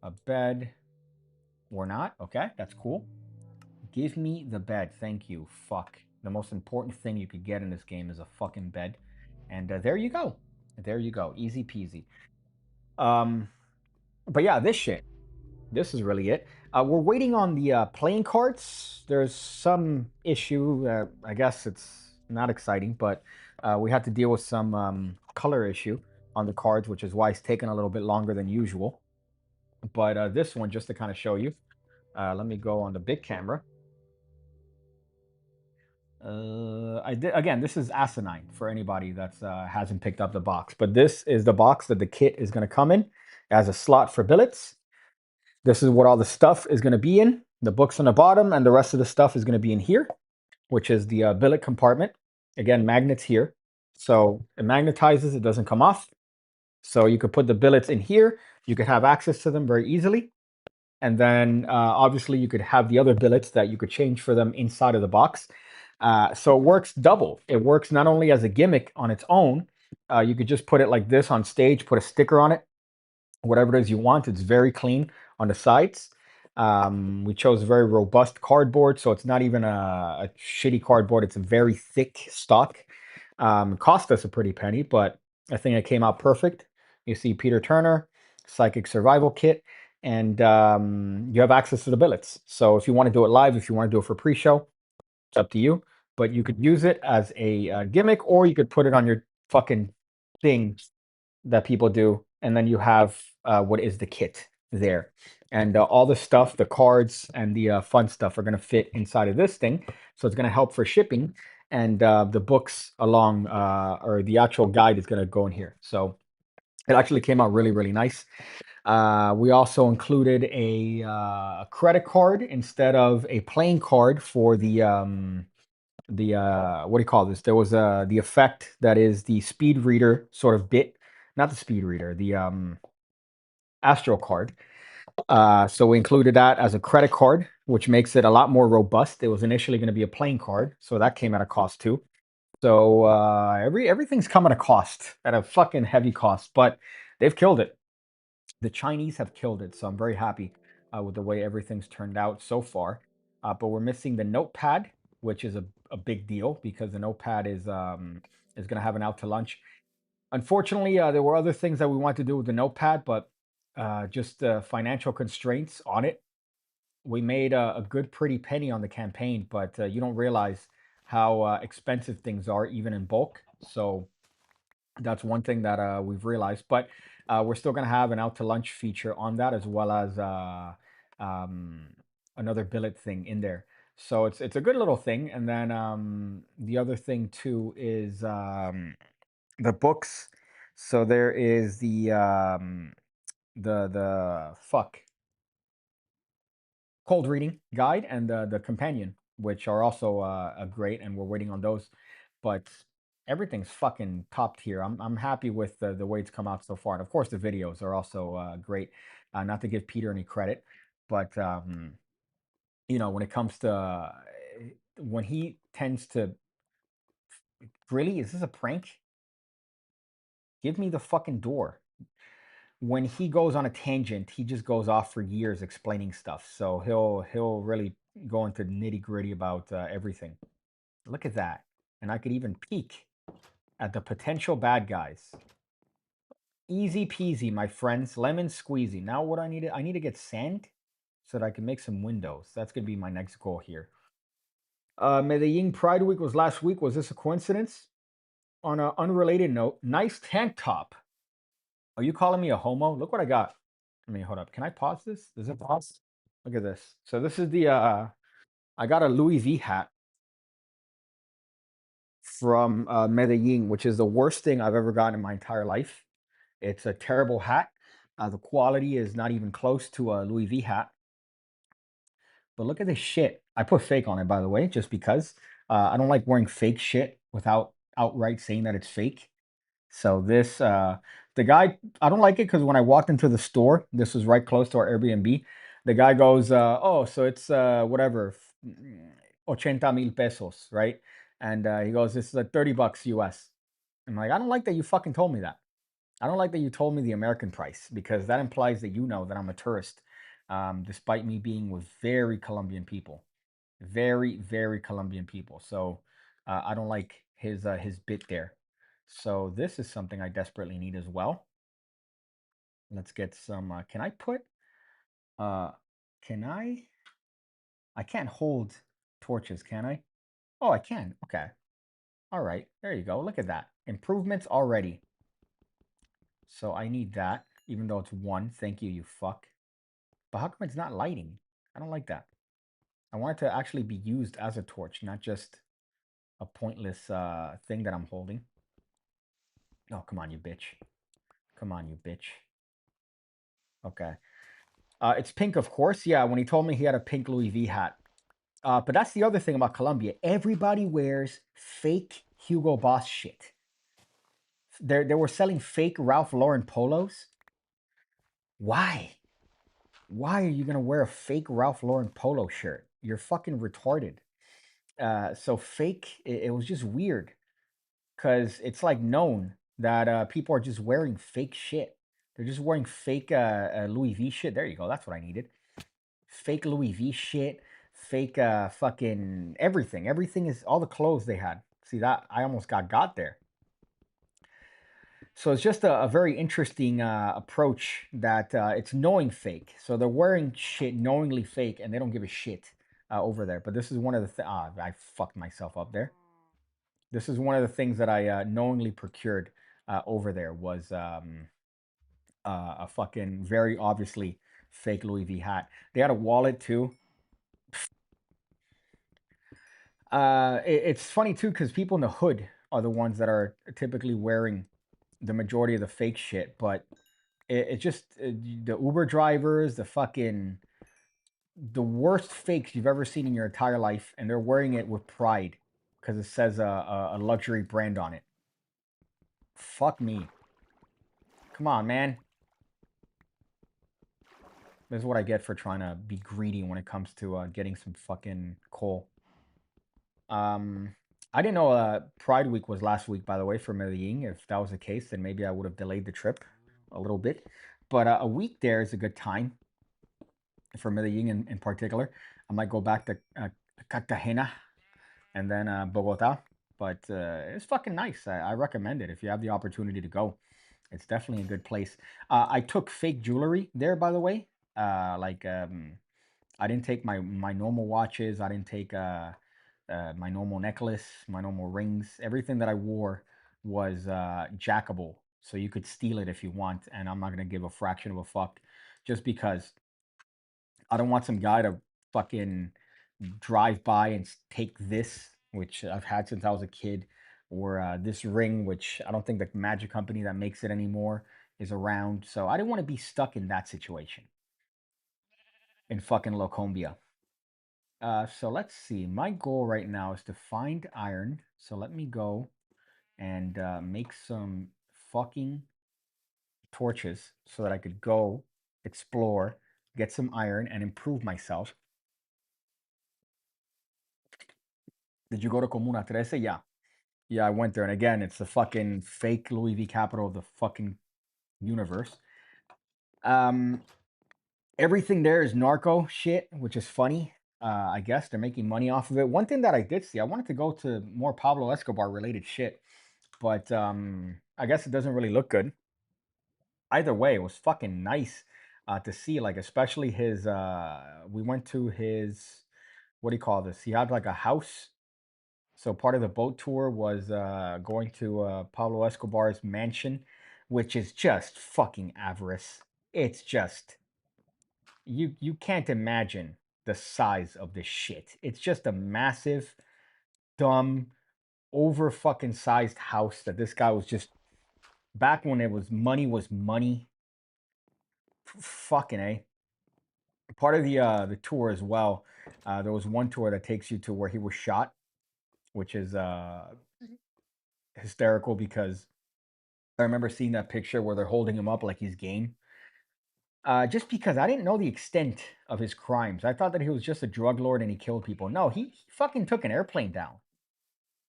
S1: a bed or not. Okay, that's cool. Give me the bed. Thank you. Fuck. The most important thing you could get in this game is a fucking bed. And there you go. There you go. Easy peasy. Um, but yeah, this shit. This is really it. We're waiting on the playing cards. There's some issue. I guess it's not exciting, but we had to deal with some color issue on the cards, which is why it's taken a little bit longer than usual. But this one, just to kind of show you, let me go on the big camera. I did again. This is asinine for anybody that's hasn't picked up the box, but this is the box that the kit is going to come in. It has a slot for billets. This is what all the stuff is going to be in. The books on the bottom, and the rest of the stuff is going to be in here, which is the billet compartment. Again, magnets here, so it magnetizes. It doesn't come off. So you could put the billets in here. You could have access to them very easily. And then obviously you could have the other billets that you could change for them inside of the box. So it works double. It works not only as a gimmick on its own, you could just put it like this on stage, put a sticker on it, whatever it is you want. It's very clean on the sides. We chose very robust cardboard, so it's not even a shitty cardboard. It's a very thick stock. Cost us a pretty penny, but I think it came out perfect. You see Peter Turner, Psychic Survival Kit, and you have access to the billets. So if you want to do it live, if you want to do it for pre-show, it's up to you. But you could use it as a gimmick, or you could put it on your fucking thing that people do, and then you have what is the kit there, and all the stuff, the cards and the fun stuff are going to fit inside of this thing, so it's going to help for shipping, and the books along or the actual guide is going to go in here. So it actually came out really, really nice. We also included a credit card instead of a playing card for the what do you call this? There was the effect that is the speed reader sort of bit, not the speed reader, the Astro card. So we included that as a credit card, which makes it a lot more robust. It was initially going to be a playing card, so that came at a cost too. So everything's come at a cost, at a fucking heavy cost, but they've killed it. The Chinese have killed it, so I'm very happy with the way everything's turned out so far. But we're missing the notepad, which is a big deal because the notepad is going to have an out to lunch. Unfortunately, there were other things that we wanted to do with the notepad, but just financial constraints on it. We made a good, pretty penny on the campaign, but you don't realize how expensive things are, even in bulk. So that's one thing that we've realized, but we're still going to have an out to lunch feature on that, as well as um, another billet thing in there. So it's a good little thing. And then the other thing too is the books. So there is the fuck cold reading guide and the companion, which are also great, and we're waiting on those. But everything's fucking top tier. I'm happy with the way it's come out so far, and of course the videos are also great. Not to give Peter any credit, but when it comes to when he tends to really, is this a prank? Give me the fucking door. When he goes on a tangent, he just goes off for years explaining stuff. So he'll really go into nitty gritty about everything. Look at that, and I could even peek at the potential bad guys. Easy peasy, my friends. Lemon squeezy. Now what I need to get sand so that I can make some windows. That's gonna be my next goal here. Medellin Pride Week was last week. Was this a coincidence? On an unrelated note, nice tank top. Are you calling me a homo? Look what I got. I mean, hold up. Can I pause this? Does it pause? Look at this. So this is the I got a Louis V hat from Medellin, which is the worst thing I've ever gotten in my entire life. It's a terrible hat. The quality is not even close to a Louis V hat. But look at this shit. I put fake on it, by the way, just because I don't like wearing fake shit without outright saying that it's fake. So this, the guy, I don't like it because when I walked into the store, this was right close to our Airbnb. The guy goes, "Oh, so it's whatever, 80,000 pesos, right?" And he goes, "This is like $30 US." I'm like, I don't like that you fucking told me that. I don't like that you told me the American price because that implies that you know that I'm a tourist, despite me being with very Colombian people, very, very Colombian people. So I don't like his bit there. So this is something I desperately need as well. Let's get some. Can I put? Uh, can I? I can't hold torches, can I? Oh, I can. Okay. All right. There you go. Look at that. Improvements already. So I need that, even though it's one. Thank you, you fuck. But how come it's not lighting? I don't like that. I want it to actually be used as a torch, not just a pointless thing that I'm holding. Oh, come on, you bitch. Come on, you bitch. Okay. It's pink, of course. Yeah, when he told me he had a pink Louis V hat. But that's the other thing about Colombia. Everybody wears fake Hugo Boss shit. They were selling fake Ralph Lauren polos. Why? Why are you gonna wear a fake Ralph Lauren polo shirt? You're fucking retarded. So fake. It was just weird because it's like known that people are just wearing fake shit. They're just wearing fake Louis V shit. There you go. That's what I needed. Fake Louis V shit, fake fucking everything. Everything is all the clothes they had. See that? I almost got there. So it's just a very interesting approach that it's knowing fake. So they're wearing shit knowingly fake, and they don't give a shit over there. But this is one of the I fucked myself up there. This is one of the things that I knowingly procured over there was a fucking very obviously fake Louis V hat. They had a wallet too. It's funny too because people in the hood are the ones that are typically wearing the majority of the fake shit, but it just the Uber drivers, the worst fakes you've ever seen in your entire life, and they're wearing it with pride because it says a luxury brand on it. Fuck me. Come on, man. This is what I get for trying to be greedy when it comes to getting some fucking coal. Um, I didn't know Pride Week was last week, by the way, for Medellin. If that was the case, then maybe I would have delayed the trip a little bit. But a week there is a good time for Medellin in particular. I might go back to Cartagena and then Bogota. But it's fucking nice. I recommend it if you have the opportunity to go. It's definitely a good place. I took fake jewelry there, by the way. Like I didn't take my normal watches. I didn't take my normal necklace, my normal rings. Everything that I wore was jackable, so you could steal it if you want. And I'm not gonna give a fraction of a fuck, just because I don't want some guy to fucking drive by and take this, which I've had since I was a kid, or this ring, which I don't think the magic company that makes it anymore is around. So I didn't want to be stuck in that situation in fucking Locombia. So let's see. My goal right now is to find iron. So let me go and make some fucking torches so that I could go explore, get some iron, and improve myself. Did you go to Comuna 13? Yeah. Yeah, I went there. And again, it's the fucking fake Louis V capital of the fucking universe. Um, Everything there is narco shit, which is funny. I guess they're making money off of it. One thing that I did see, I wanted to go to more Pablo Escobar related shit, but I guess it doesn't really look good. Either way, it was fucking nice to see, like especially his. We went to his, what do you call this? He had like a house. So part of the boat tour was going to Pablo Escobar's mansion, which is just fucking avarice. It's just you can't imagine the size of this shit. It's just a massive, dumb, over fucking sized house that this guy was just back when it was money. Fucking a. Part of the tour as well. There was one tour that takes you to where he was shot, which is hysterical because I remember seeing that picture where they're holding him up like he's game. Just because I didn't know the extent of his crimes. I thought that he was just a drug lord and he killed people. No, he fucking took an airplane down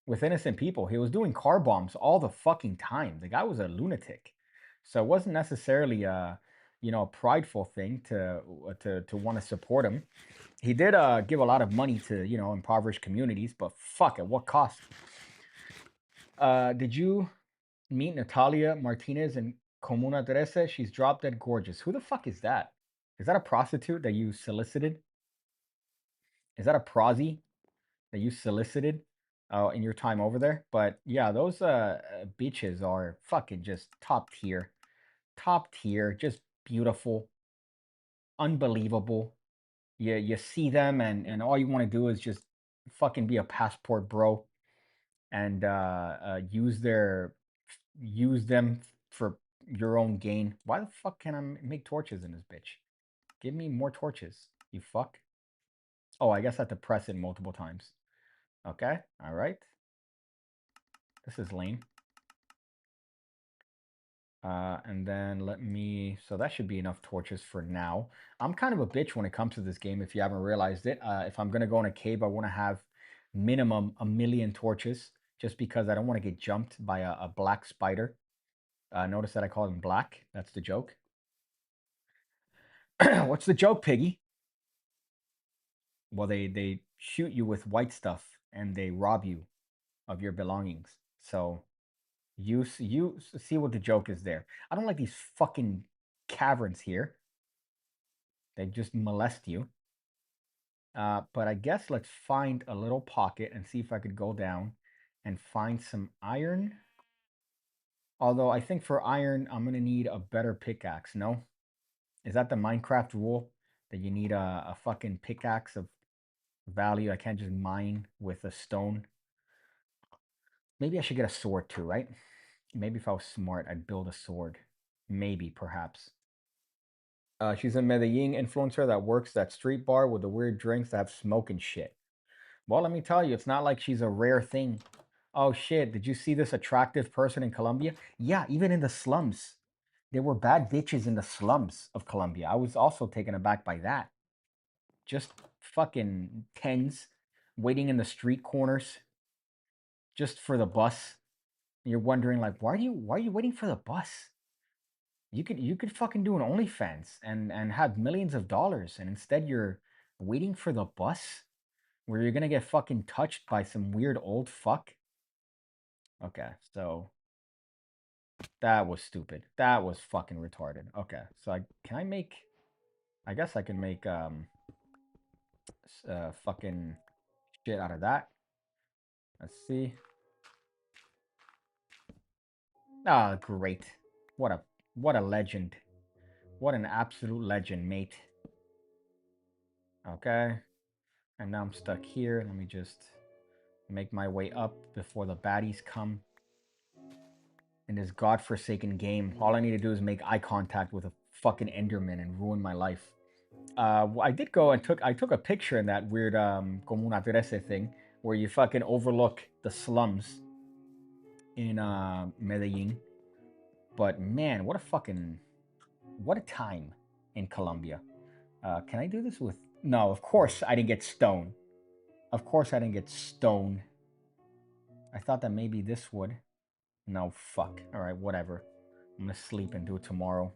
S1: with innocent people. He was doing car bombs all the fucking time. The guy was a lunatic. So it wasn't necessarily a prideful thing to want to support him. He did give a lot of money to, impoverished communities, but fuck, at what cost? Did you meet Natalia Martinez in Comuna 13? She's drop dead gorgeous. Who the fuck is that? Is that a prostitute that you solicited? Is that a prosy that you solicited in your time over there? But yeah, those beaches are fucking just top tier. Top tier, just beautiful, unbelievable. You see them and all you want to do is just fucking be a passport bro and use them for your own gain. Why the fuck can I make torches in this bitch? Give me more torches, you fuck. Oh, I guess I have to press it multiple times. Okay, all right. This is lame. And then so that should be enough torches for now. I'm kind of a bitch when it comes to this game, if you haven't realized it. If I'm gonna go in a cave, I want to have minimum 1,000,000 torches, just because I don't want to get jumped by a black spider. Notice that I call him black. That's the joke. What's the joke, Piggy? Well, they shoot you with white stuff and they rob you of your belongings. So You see what the joke is there. I don't like these fucking caverns here. They just molest you. But I guess let's find a little pocket and see if I could go down and find some iron. Although I think for iron, I'm gonna need a better pickaxe, no? Is that the Minecraft rule? That you need a fucking pickaxe of value? I can't just mine with a stone. Maybe I should get a sword too, right? Maybe if I was smart, I'd build a sword. Maybe, perhaps. She's a Medellin influencer that works that street bar with the weird drinks that have smoke and shit. Well, let me tell you, it's not like she's a rare thing. Oh shit, did you see this attractive person in Colombia? Yeah, even in the slums. There were bad bitches in the slums of Colombia. I was also taken aback by that. Just fucking tens waiting in the street corners just for the bus. And you're wondering like, why are you waiting for the bus? You could fucking do an OnlyFans and have millions of dollars, and instead you're waiting for the bus where you're gonna get fucking touched by some weird old fuck. Okay, so that was stupid. That was fucking retarded. Okay, so can I make? I guess I can make fucking shit out of that. Let's see. Ah, great. What a legend. What an absolute legend, mate. Okay, and now I'm stuck here. Let me just make my way up before the baddies come. In this godforsaken game, all I need to do is make eye contact with a fucking Enderman and ruin my life. I did go and I took a picture in that weird Comuna 13 thing where you fucking overlook the slums in Medellin. But man, what a time in Colombia. Can I do this with? No, of course I didn't get stone. Of course I didn't get stone. I thought that maybe this would. No, fuck. All right, whatever. I'm gonna sleep and do it tomorrow.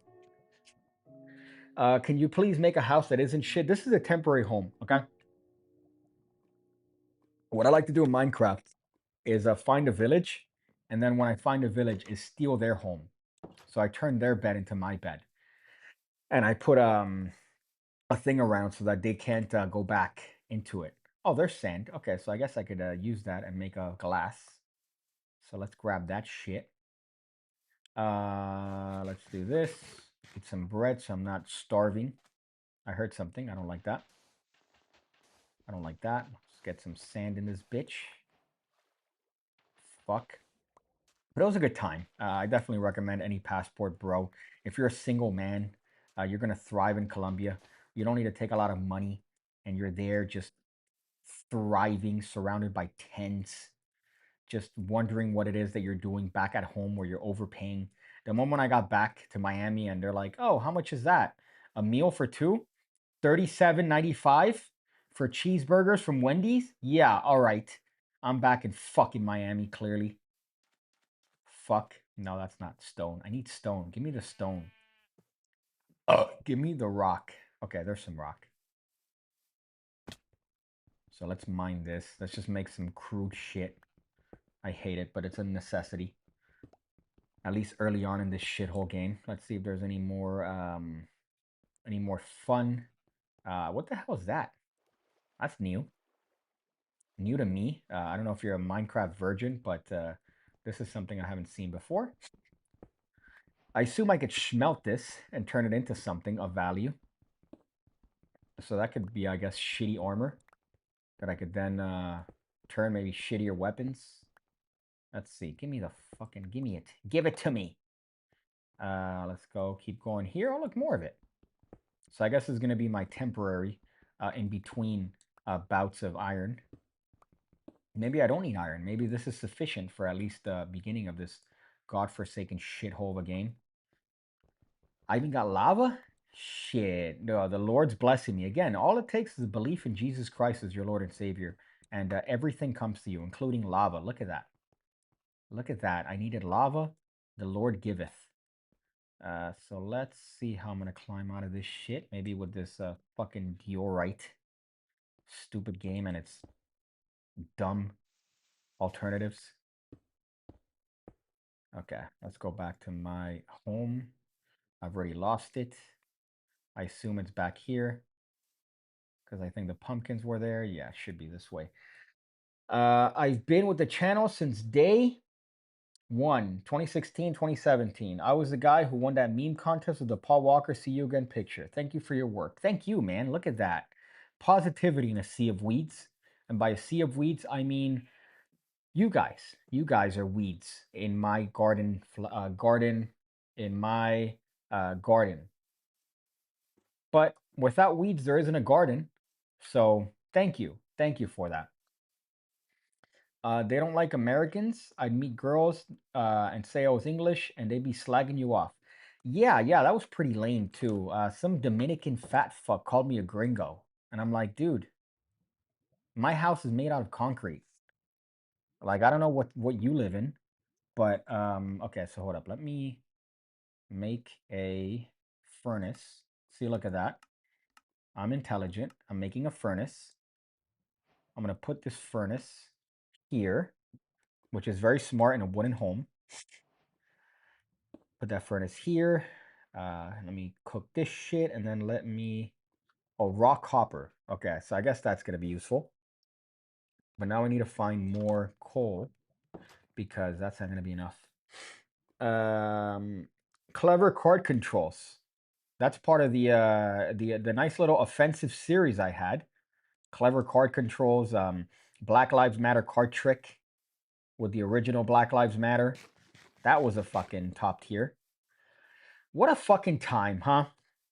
S1: Can you please make a house that isn't shit? This is a temporary home, okay? What I like to do in Minecraft is find a village, and then when I find a village, is steal their home. So I turn their bed into my bed, and I put a thing around so that they can't go back into it. Oh, there's sand. Okay, so I guess I could use that and make a glass. So let's grab that shit. Let's do this. Eat some bread so I'm not starving. I heard something. I don't like that. I don't like that. Let's get some sand in this bitch. Fuck. But it was a good time. I definitely recommend any passport, bro. If you're a single man, you're gonna thrive in Colombia. You don't need to take a lot of money, and you're there just thriving, surrounded by tents, just wondering what it is that you're doing back at home where you're overpaying. The moment I got back to Miami and they're like, "Oh, how much is that? A meal for two? 37.95 for cheeseburgers from Wendy's?" Yeah, all right. I'm back in fucking Miami, clearly. Fuck. No, that's not stone. I need stone. Give me the stone. Give me the rock. Okay, there's some rock. So let's mine this. Let's just make some crude shit. I hate it, but it's a necessity. At least early on in this shithole game. Let's see if there's any more fun. What the hell is that? That's new. New to me. I don't know if you're a Minecraft virgin, but this is something I haven't seen before. I assume I could smelt this and turn it into something of value. So that could be, I guess, shitty armor that I could then turn maybe shittier weapons. Let's see. Give me it. Give it to me. Let's go. Keep going here. Oh, look, more of it. So I guess this is going to be my temporary in between bouts of iron. Maybe I don't need iron. Maybe this is sufficient for at least the beginning of this godforsaken shithole of a game. I even got lava? Shit. No, the Lord's blessing me. Again, all it takes is a belief in Jesus Christ as your Lord and Savior. And everything comes to you, including lava. Look at that. Look at that. I needed lava. The Lord giveth. So let's see how I'm going to climb out of this shit. Maybe with this fucking diorite. Stupid game and its dumb alternatives. Okay, let's go back to my home. I've already lost it. I assume it's back here because I think the pumpkins were there. Yeah, it should be this way. I've been with the channel since day one, 2016, 2017. I was the guy who won that meme contest with the Paul Walker See You Again picture. Thank you for your work. Thank you, man. Look at that. Positivity in a sea of weeds. And by a sea of weeds, I mean you guys. You guys are weeds in my garden, in my garden. But without weeds, there isn't a garden. So thank you. Thank you for that. They don't like Americans. I'd meet girls and say I was English, and they'd be slagging you off. Yeah, yeah, that was pretty lame too. Some Dominican fat fuck called me a gringo, and I'm like, dude, my house is made out of concrete. Like, I don't know what you live in, but okay. So hold up, let me make a furnace. See, look at that. I'm intelligent. I'm making a furnace. I'm gonna put this furnace here, which is very smart in a wooden home. Put that furnace here. Let me cook this shit and then let me. Oh, raw copper. Okay, so I guess that's gonna be useful. But now I need to find more coal because that's not gonna be enough. Um, Clever card controls. That's part of the nice little offensive series I had. Clever card controls. Black Lives Matter card trick with the original Black Lives Matter. That was a fucking top tier. What a fucking time, huh?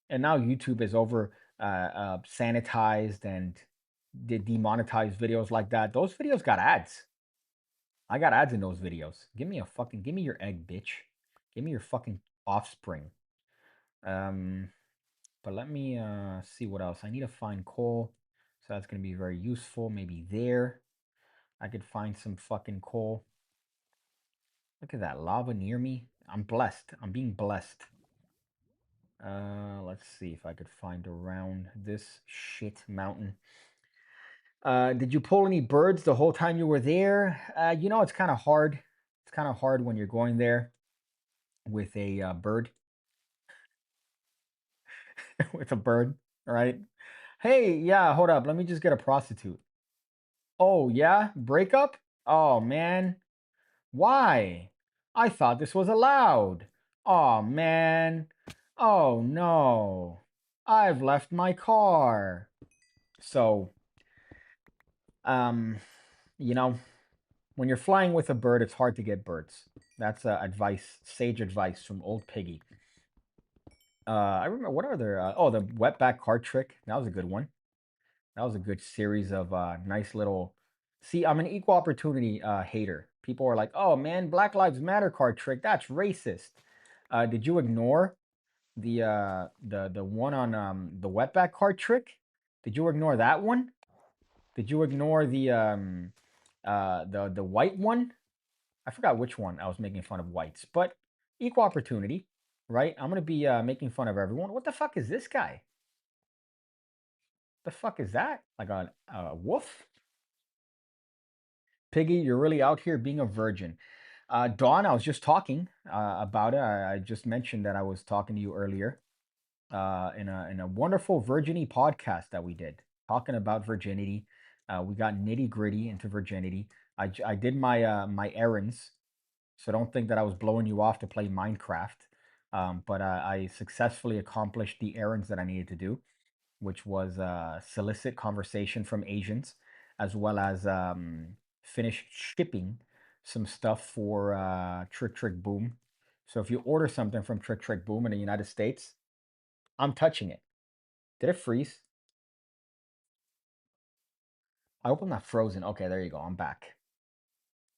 S1: And now YouTube is over sanitized and did demonetized videos like that. Those videos got ads. I got ads in those videos. Give me your egg, bitch. Give me your fucking offspring. Um, but let me see what else. I need to find coal. So that's gonna be very useful. Maybe there. I could find some fucking coal. Look at that lava near me. I'm blessed. I'm being blessed. Let's see if I could find around this shit mountain. Did you pull any birds the whole time you were there? It's kind of hard. It's kind of hard when you're going there with a bird, with a bird, right? Hey, yeah, hold up. Let me just get a prostitute. Oh, yeah? Breakup? Oh, man. Why? I thought this was allowed. Oh, man. Oh, no. I've left my car. So, um, you know, when you're flying with a bird, it's hard to get birds. That's advice, sage advice from old Piggy. I remember what are there? Oh, the wetback card trick. That was a good one. That was a good series of nice little. See, I'm an equal opportunity hater. People are like, "Oh man, Black Lives Matter card trick. That's racist." Did you ignore the one on the wetback card trick? Did you ignore that one? Did you ignore the white one? I forgot which one I was making fun of whites, but equal opportunity, right? I'm gonna be making fun of everyone. What the fuck is this guy? The fuck is that? Like a wolf? Piggy, you're really out here being a virgin. Dawn, I was just talking about it. I just mentioned that I was talking to you earlier in a wonderful Virginie podcast that we did, talking about virginity. We got nitty gritty into virginity. I did my errands. So don't think that I was blowing you off to play Minecraft. But I successfully accomplished the errands that I needed to do, which was solicit conversation from Asians, as well as finish shipping some stuff for Trick Trick Boom. So if you order something from Trick Trick Boom in the United States, I'm touching it. Did it freeze? I hope I'm not frozen. Okay, there you go. I'm back.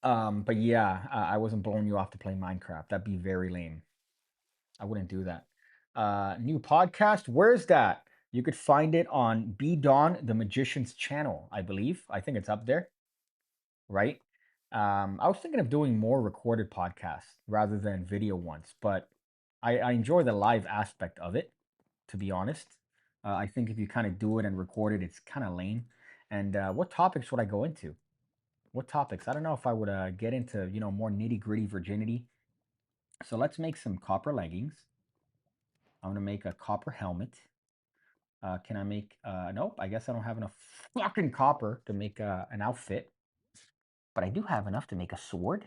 S1: But yeah, I wasn't blowing you off to play Minecraft. That'd be very lame. I wouldn't do that. New podcast. Where's that? You could find it on B Dawn the Magician's channel, I believe. I think it's up there, right? I was thinking of doing more recorded podcasts rather than video ones, but I enjoy the live aspect of it, to be honest. I think if you kind of do it and record it, it's kind of lame. And what topics would I go into? What topics? I don't know if I would get into, more nitty gritty virginity. So let's make some copper leggings. I'm gonna make a copper helmet. Can I make, nope, I guess I don't have enough fucking copper to make an outfit. But I do have enough to make a sword.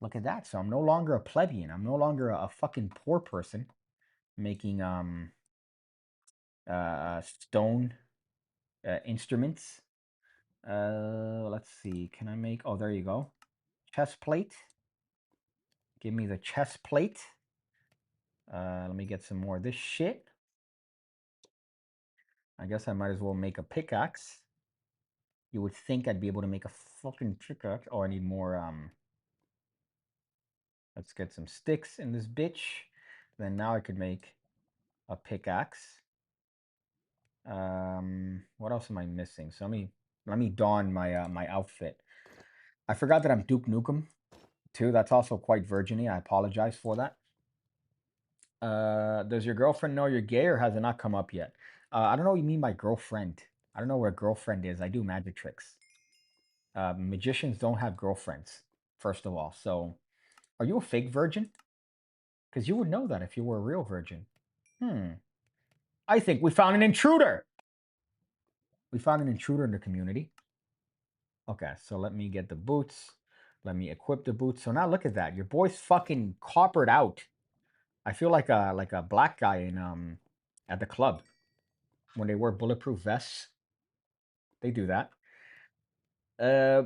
S1: Look at that. So I'm no longer a plebeian. I'm no longer a fucking poor person making stone instruments. Let's see. Can I make, oh, there you go. Chest plate. Give me the chest plate. Let me get some more of this shit. I guess I might as well make a pickaxe. You would think I'd be able to make a fucking pickaxe. Oh, I need more, let's get some sticks in this bitch. Then now I could make a pickaxe. What else am I missing? So let me don my my outfit. I forgot that I'm Duke Nukem too. That's also quite virginy. I apologize for that. Does your girlfriend know you're gay or has it not come up yet? I don't know what you mean by girlfriend. I don't know what a girlfriend is. I do magic tricks. Magicians don't have girlfriends, first of all. So, are you a fake virgin? Because you would know that if you were a real virgin. Hmm. I think we found an intruder. We found an intruder in the community. Okay, so let me get the boots. Let me equip the boots. So now look at that. Your boy's fucking coppered out. I feel like a black guy in at the club when they wear bulletproof vests. They do that. Uh,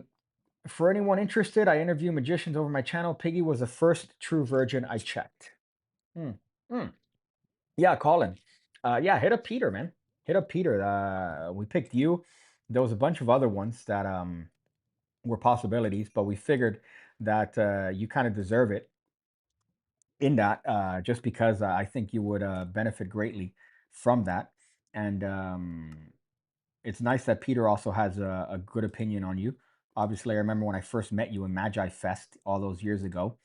S1: for anyone interested, I interview magicians over my channel. Piggy was the first true virgin I checked. Hmm. Hmm. Yeah, Colin. Yeah, hit up Peter, man. Hit up Peter. We picked you. There was a bunch of other ones that were possibilities, but we figured that you kind of deserve it in that, just because I think you would benefit greatly from that. And it's nice that Peter also has a good opinion on you. Obviously, I remember when I first met you in Magi Fest all those years ago.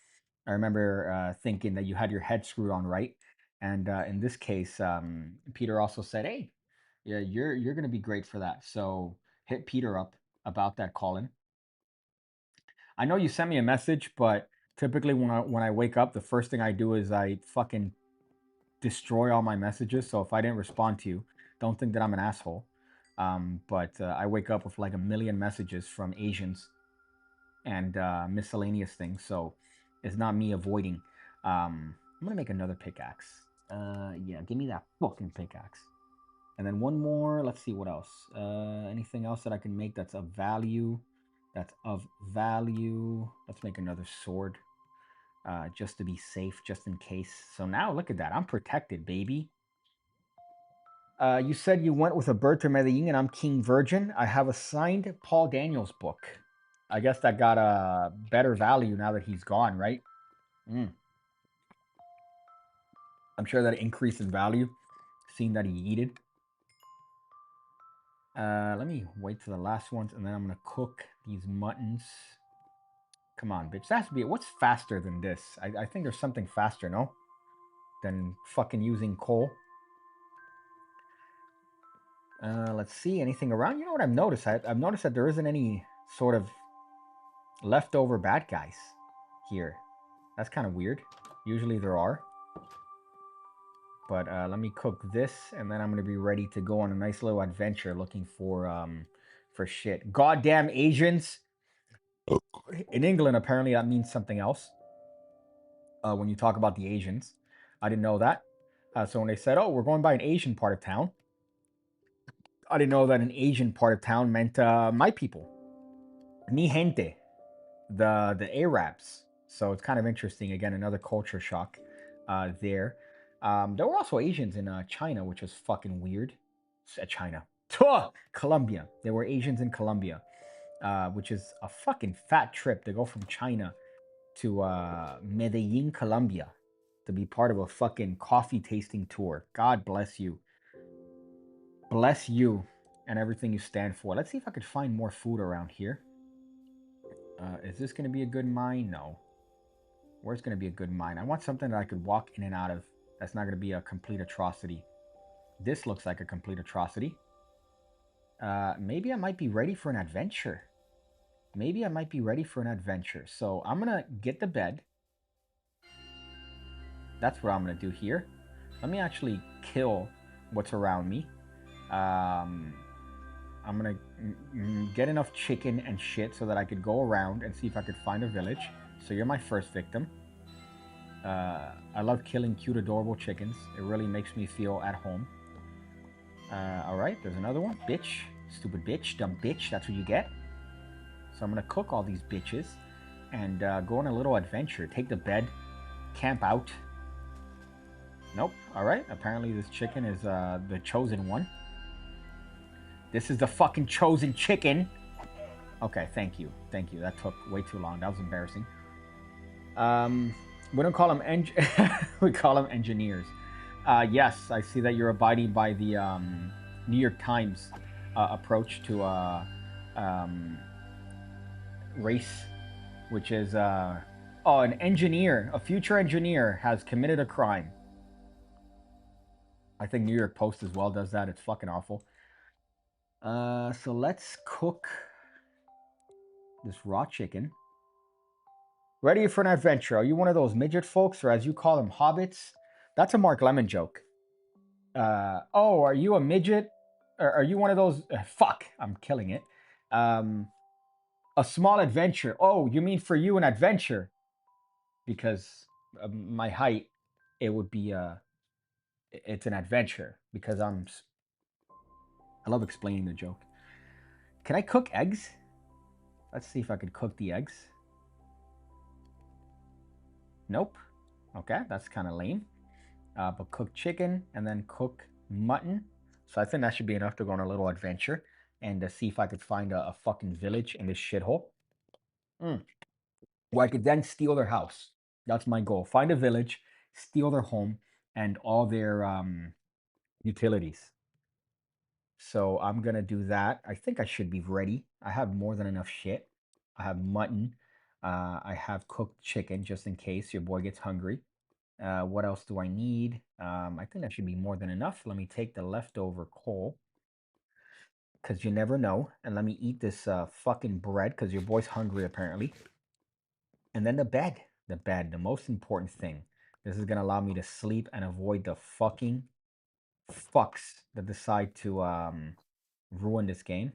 S1: I remember thinking that you had your head screwed on right. And in this case, Peter also said, "Hey, yeah, you're going to be great for that." So hit Peter up about that, Colin. I know you sent me a message, but typically when I wake up, the first thing I do is I fucking destroy all my messages. So if I didn't respond to you, don't think that I'm an asshole. But I wake up with like a million messages from Asians and miscellaneous things. So it's not me avoiding. I'm gonna make another pickaxe. Yeah, give me that fucking pickaxe. And then one more. Let's see what else. Anything else that I can make that's of value? That's of value. Let's make another sword. Just to be safe, just in case. So now look at that. I'm protected, baby. You said you went with a bird to Medellin and I'm King Virgin. I have a signed Paul Daniels book. I guess that got a better value now that he's gone, right? Mm. I'm sure that increased in value, seeing that he yeeted. Let me wait to the last ones, and then I'm gonna cook these muttons. Come on, bitch. That has to be what's faster than this? I think there's something faster, no? Than fucking using coal. Let's see. Anything around? You know what I've noticed? I've noticed that there isn't any sort of leftover bad guys here. That's kind of weird. Usually there are. But let me cook this, and then I'm gonna be ready to go on a nice little adventure looking for shit. Goddamn Asians! In England, apparently that means something else. When you talk about the Asians, I didn't know that. So when they said, "Oh, we're going by an Asian part of town," I didn't know that an Asian part of town meant my people, mi gente, the Arabs. So it's kind of interesting. Again, another culture shock there. There were also Asians in China, which was fucking weird. China, Colombia. There were Asians in Colombia, which is a fucking fat trip to go from China to Medellin, Colombia, to be part of a fucking coffee tasting tour. God bless you. Bless you and everything you stand for. Let's see if I could find more food around here. Is this going to be a good mine? No. Where's going to be a good mine? I want something that I could walk in and out of that's not going to be a complete atrocity. This looks like a complete atrocity. Maybe I might be ready for an adventure. Maybe I might be ready for an adventure. So I'm going to get the bed. That's what I'm gonna do here. Let me actually kill what's around me. I'm gonna get enough chicken and shit so that I could go around and see if I could find a village. So you're my first victim. I love killing cute, adorable chickens. It really makes me feel at home. All right, there's another one. Bitch, stupid bitch, dumb bitch. That's what you get. So I'm gonna cook all these bitches and go on a little adventure. Take the bed, camp out. Nope. All right. Apparently this chicken is the chosen one. This is the fucking chosen chicken. Okay, thank you. Thank you. That took way too long. That was embarrassing. We don't call them we call them engineers. Yes, I see that you're abiding by the New York Times approach to um, race, which is oh, an engineer, a future engineer has committed a crime. I think New York Post as well does that. It's fucking awful. So let's cook this raw chicken. Ready for an adventure? Are you one of those midget folks, or as you call them, hobbits? That's a Mark Lemon joke. Oh, are you a midget? Or are you one of those? Fuck, I'm killing it. A small adventure. Oh, you mean for you an adventure? Because my height, it would be it's an adventure because I love explaining the joke. Can I cook eggs? Let's see if I could cook the eggs. Nope. Okay, that's kind of lame. But cook chicken and then cook mutton. So I think that should be enough to go on a little adventure and see if I could find a fucking village in this shithole. Where I could then steal their house. That's my goal. Find a village, steal their home and all their utilities. So I'm gonna do that. I think I should be ready. I have more than enough shit. I have mutton. I have cooked chicken just in case your boy gets hungry. What else do I need? I think that should be more than enough. Let me take the leftover coal because you never know. And let me eat this fucking bread because your boy's hungry apparently. And then the bed. The bed, the most important thing. This is gonna allow me to sleep and avoid the fucking fucks that decide to ruin this game.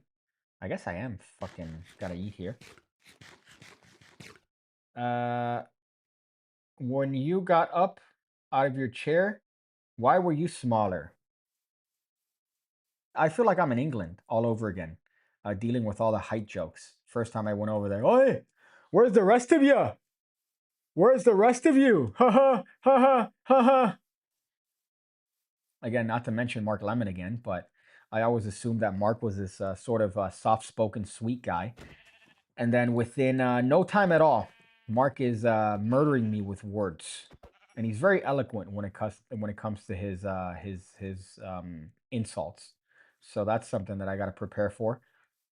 S1: I guess I am fucking gotta eat here. Uh, when you got up out of your chair, why were you smaller? I feel like I'm in England all over again, dealing with all the height jokes. First time I went over there, oi, where's the rest of you? Where's the rest of you? Ha ha ha ha ha ha. Again, not to mention Mark Lemon again, but I always assumed that Mark was this sort of soft-spoken, sweet guy. And then within no time at all, Mark is murdering me with words, and he's very eloquent when it comes to his insults. So that's something that I got to prepare for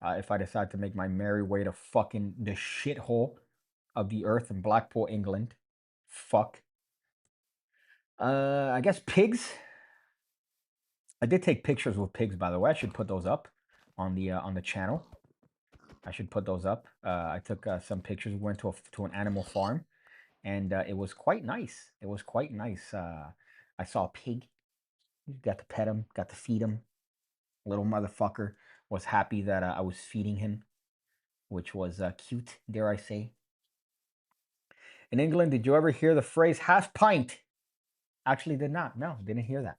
S1: if I decide to make my merry way to fucking the shithole of the earth in Blackpool, England. Fuck. I guess pigs. I did take pictures with pigs, by the way. I should put those up on the channel. I should put those up. I took some pictures. We went to an animal farm, and it was quite nice. It was quite nice. I saw a pig. Got to pet him. Got to feed him. Little motherfucker was happy that I was feeding him, which was cute, dare I say. In England, did you ever hear the phrase "half pint"? Actually, did not. No, didn't hear that.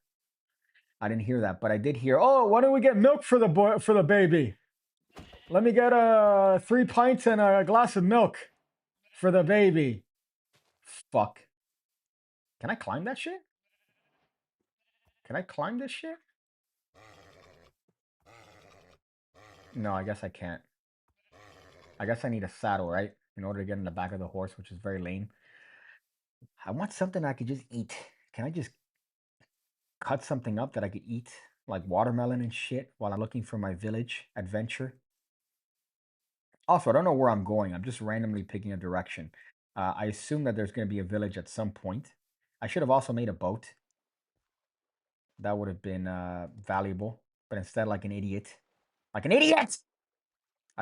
S1: I didn't hear that, but I did hear. Oh, why don't we get milk for the boy for the baby? Let me get 3 pints and a glass of milk for the baby. Fuck. Can I climb that shit? Can I climb this shit? No, I guess I can't. I guess I need a saddle, right? In order to get in the back of the horse, which is very lame. I want something I could just eat. Can I just cut something up that I could eat? Like watermelon and shit while I'm looking for my village adventure? Also, I don't know where I'm going. I'm just randomly picking a direction. I assume that there's going to be a village at some point. I should have also made a boat. That would have been valuable. But instead, like an idiot, I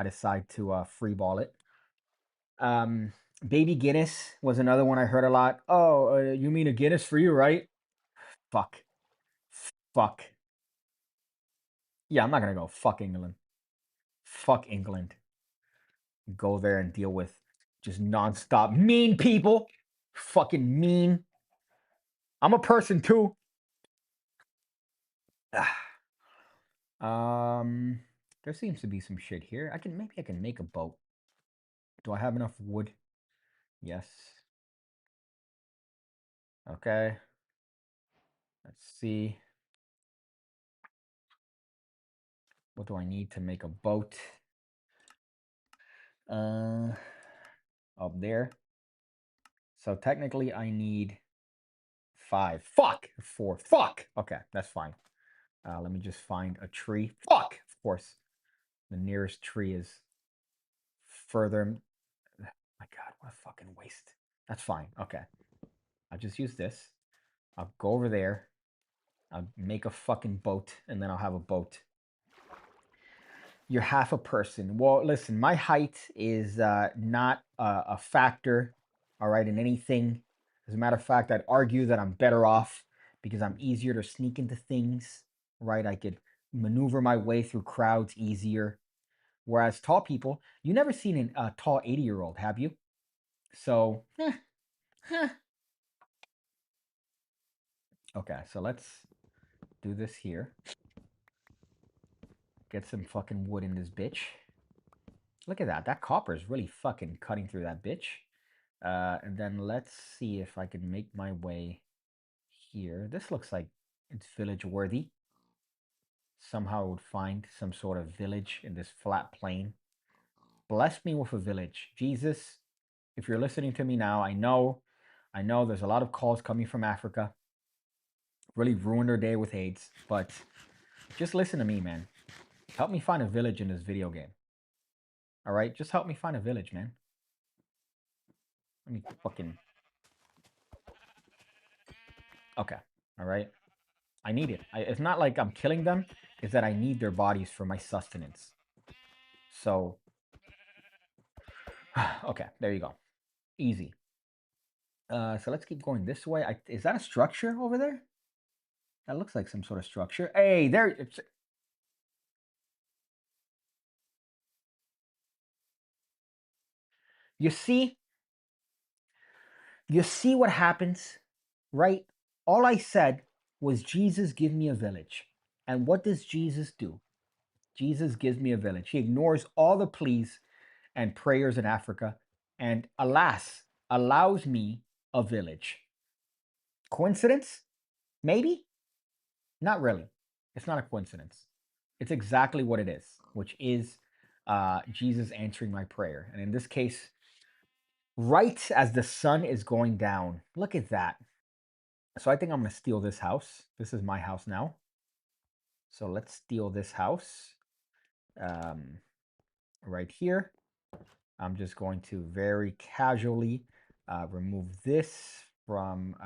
S1: decide to free ball it. Baby Guinness was another one I heard a lot. Oh, you mean a Guinness for you, right? Fuck. Fuck. Yeah, I'm not gonna go. Fuck England. Fuck England. Go there and deal with just nonstop mean people. Fucking mean. I'm a person too. um, there seems to be some shit here. Maybe I can make a boat. Do I have enough wood? Yes. Okay. Let's see. What do I need to make a boat? Uh, Up there. So technically I need 5. Fuck! 4. Fuck! Okay, that's fine. Let me just find a tree. Fuck! Of course. The nearest tree is further. My God, what a fucking waste. That's fine. Okay. I'll just use this. I'll go over there. I'll make a fucking boat, and then I'll have a boat. You're half a person. Well, listen, my height is not a factor, all right, in anything. As a matter of fact, I'd argue that I'm better off because I'm easier to sneak into things, right? I could maneuver my way through crowds easier. Whereas tall people, you never seen a tall 80-year-old, have you? So, okay, so let's do this here. Get some fucking wood in this bitch. Look at that. That copper is really fucking cutting through that bitch. And then let's see if I can make my way here. This looks like it's village worthy. Somehow I would find some sort of village in this flat plain. Bless me with a village. Jesus, if you're listening to me now, I know there's a lot of calls coming from Africa. Really ruined their day with AIDS, but just listen to me, man. Help me find a village in this video game. All right, just help me find a village, man. Let me fucking. Okay, all right. I need it. It's not like I'm killing them. It's that I need their bodies for my sustenance. So, okay, there you go. Easy. So let's keep going this way. Is that a structure over there? That looks like some sort of structure. Hey, there. You see? You see what happens, right? All I said was, Jesus, give me a village. And what does Jesus do? Jesus gives me a village. He ignores all the pleas and prayers in Africa and, alas, allows me a village. Coincidence? Maybe? Not really. It's not a coincidence. It's exactly what it is, which is Jesus answering my prayer. And in this case, right as the sun is going down, look at that. So I think I'm going to steal this house. This is my house now. So let's steal this house um, right here. I'm just going to very casually remove this from,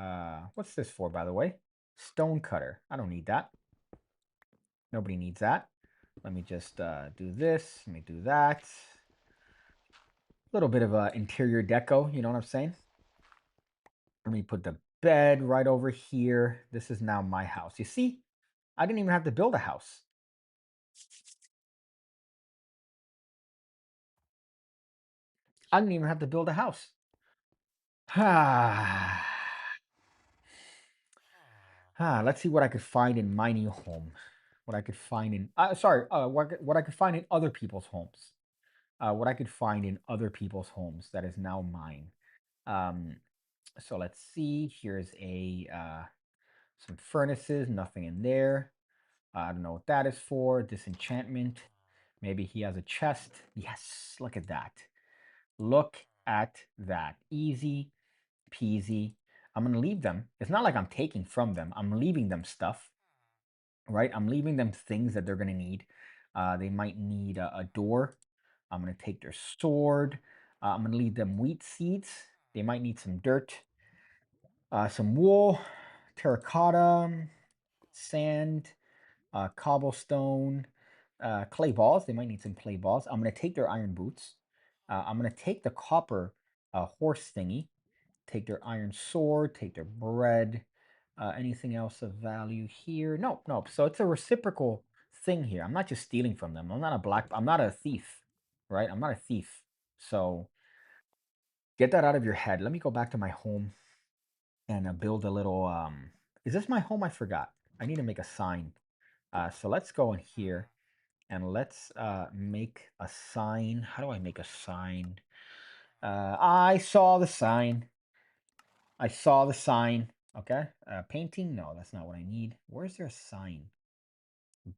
S1: what's this for, by the way? Stone cutter. I don't need that. Nobody needs that. Let me just do this. Let me do that. A little bit of interior deco, you know what I'm saying? Let me put the bed right over here. This is now my house. You see, I didn't even have to build a house. I didn't even have to build a house. Let's see what I could find in my new home. What I could find in, what I could find in other people's homes. What I could find in other people's homes that is now mine. Um, so let's see. Here's some furnaces, nothing in there. I don't know what that is for. Disenchantment. Maybe he has a chest. Yes, look at that. Look at that. Easy peasy. I'm going to leave them. It's not like I'm taking from them. I'm leaving them stuff, right? I'm leaving them things that they're going to need. They might need a door. I'm going to take their sword. I'm going to leave them wheat seeds. They might need some dirt, some wool, terracotta, sand, cobblestone, clay balls. They might need some clay balls. I'm going to take their iron boots. I'm going to take the copper a horse thingy. Take their iron sword, take their bread. Anything else of value here? Nope, nope. So it's a reciprocal thing here. I'm not just stealing from them. I'm not a thief, right? I'm not a thief. So get that out of your head. Let me go back to my home and build a little, is this my home? I forgot. I need to make a sign. So let's go in here and let's make a sign. How do I make a sign? I saw the sign. I saw the sign. Okay. Painting? No, that's not what I need. Where's there a sign?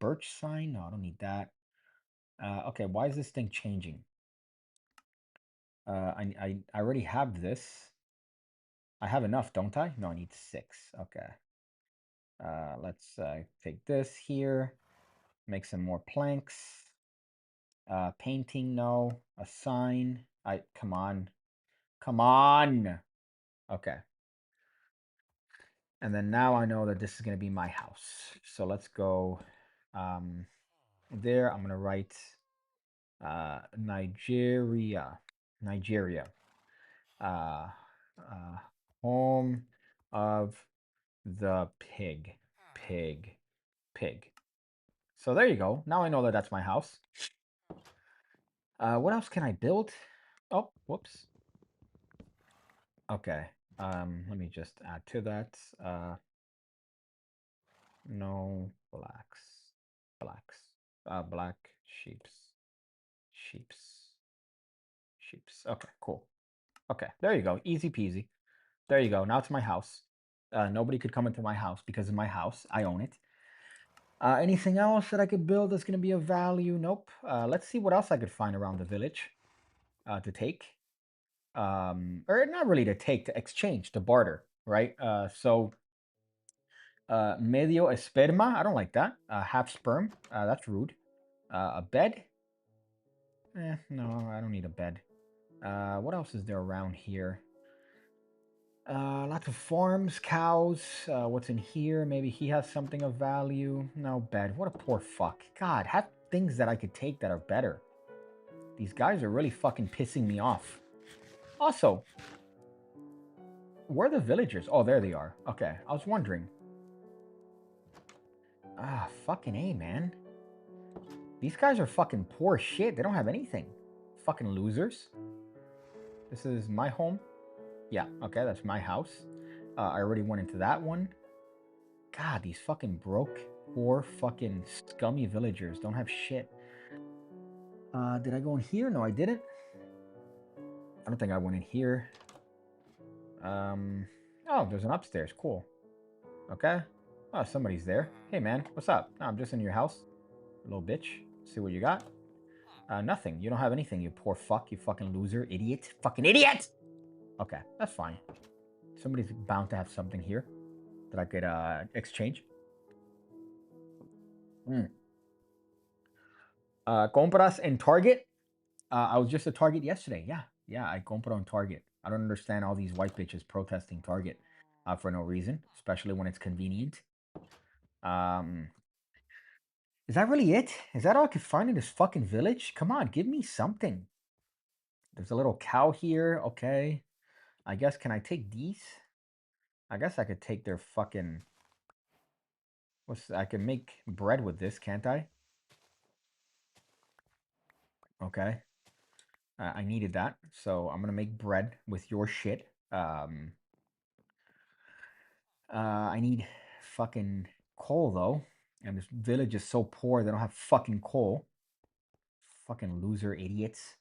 S1: Birch sign? No, I don't need that. Okay, why is this thing changing? I already have this. I have enough, don't I? No, I need 6. Okay. Let's take this here. Make some more planks. Painting, no. A sign. Come on. Come on. Okay. And then now I know that this is going to be my house. So let's go there. I'm going to write Nigeria. Nigeria. Uh, home of the pig. Pig. Pig. So there you go. Now I know that that's my house. What else can I build? Oh, whoops. Okay. Let me just add to that. No blacks. Blacks. Black sheeps. Sheeps. Sheeps. Okay, cool. Okay, there you go. Easy peasy. There you go. Now it's my house. Nobody could come into my house because it's my house. I own it. Anything else that I could build that's going to be of value? Nope. Let's see what else I could find around the village to take. Or not really to take, to exchange, to barter, right? Medio esperma. I don't like that. Half sperm. That's rude. A bed. No, I don't need a bed. What else is there around here? Lots of farms, cows. What's in here? Maybe he has something of value. No bed. What a poor fuck. God, have things that I could take that are better. These guys are really fucking pissing me off. Also, where are the villagers? Oh, there they are. Okay, I was wondering. Fucking A, man. These guys are fucking poor shit. They don't have anything. Fucking losers. This is my home. Yeah, okay, that's my house. I already went into that one. God, these fucking broke, poor, fucking scummy villagers don't have shit. Did I go in here? No, I didn't. I don't think I went in here. Oh, there's an upstairs. Cool. Okay. Oh, somebody's there. Hey, man, what's up? No, I'm just in your house. Little bitch. See what you got. Nothing. You don't have anything, you poor fuck. You fucking loser. Idiot. Fucking idiot! Okay, that's fine. Somebody's bound to have something here that I could exchange. Compras in Target. I was just at Target yesterday. Yeah, I compro on Target. I don't understand all these white bitches protesting Target for no reason, especially when it's convenient. Is that really it? Is that all I could find in this fucking village? Come on, give me something. There's a little cow here. Okay. I guess, can I take these? I guess I could take their fucking... I can make bread with this, can't I? Okay. I needed that, so I'm gonna make bread with your shit. I need fucking coal, though. And this village is so poor, they don't have fucking coal. Fucking loser idiots.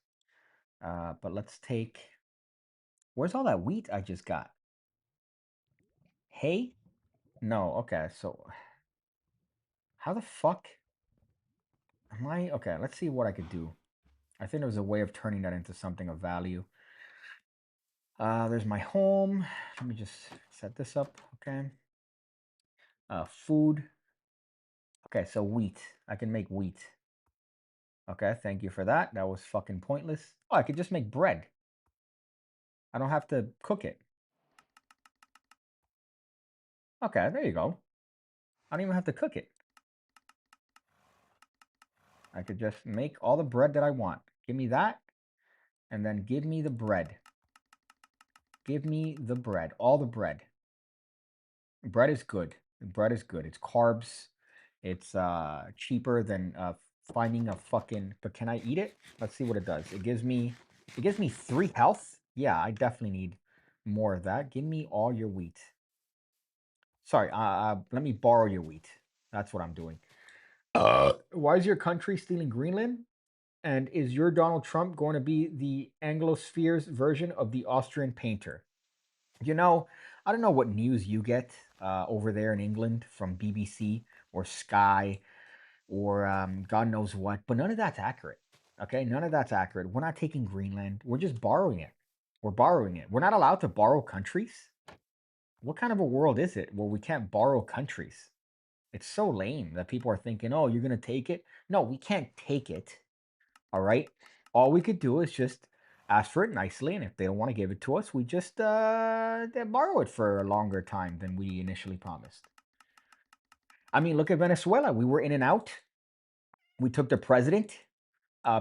S1: But let's take... Where's all that wheat I just got? Hay? No, okay, so... How the fuck... Am I... Okay, let's see what I could do. I think there's a way of turning that into something of value. There's my home. Let me just set this up, okay. Food. Okay, so wheat. I can make wheat. Okay, thank you for that. That was fucking pointless. Oh, I could just make bread. I don't have to cook it. Okay, there you go. I don't even have to cook it. I could just make all the bread that I want. Give me that, and then give me the bread. Give me the bread. All the bread. Bread is good. Bread is good. It's carbs. It's cheaper than finding a fucking. But can I eat it? Let's see what it does. It gives me 3 health. Yeah, I definitely need more of that. Give me all your wheat. Sorry, let me borrow your wheat. That's what I'm doing. Why is your country stealing Greenland? And is your Donald Trump going to be the Anglosphere's version of the Austrian painter? You know, I don't know what news you get over there in England from BBC or Sky or God knows what, but none of that's accurate. Okay, none of that's accurate. We're not taking Greenland. We're just borrowing it. We're borrowing it. We're not allowed to borrow countries. What kind of a world is it where we can't borrow countries? It's so lame that people are thinking, oh, you're going to take it. No, we can't take it. All right. All we could do is just ask for it nicely. And if they don't want to give it to us, we just borrow it for a longer time than we initially promised. I mean, look at Venezuela. We were in and out. We took the president.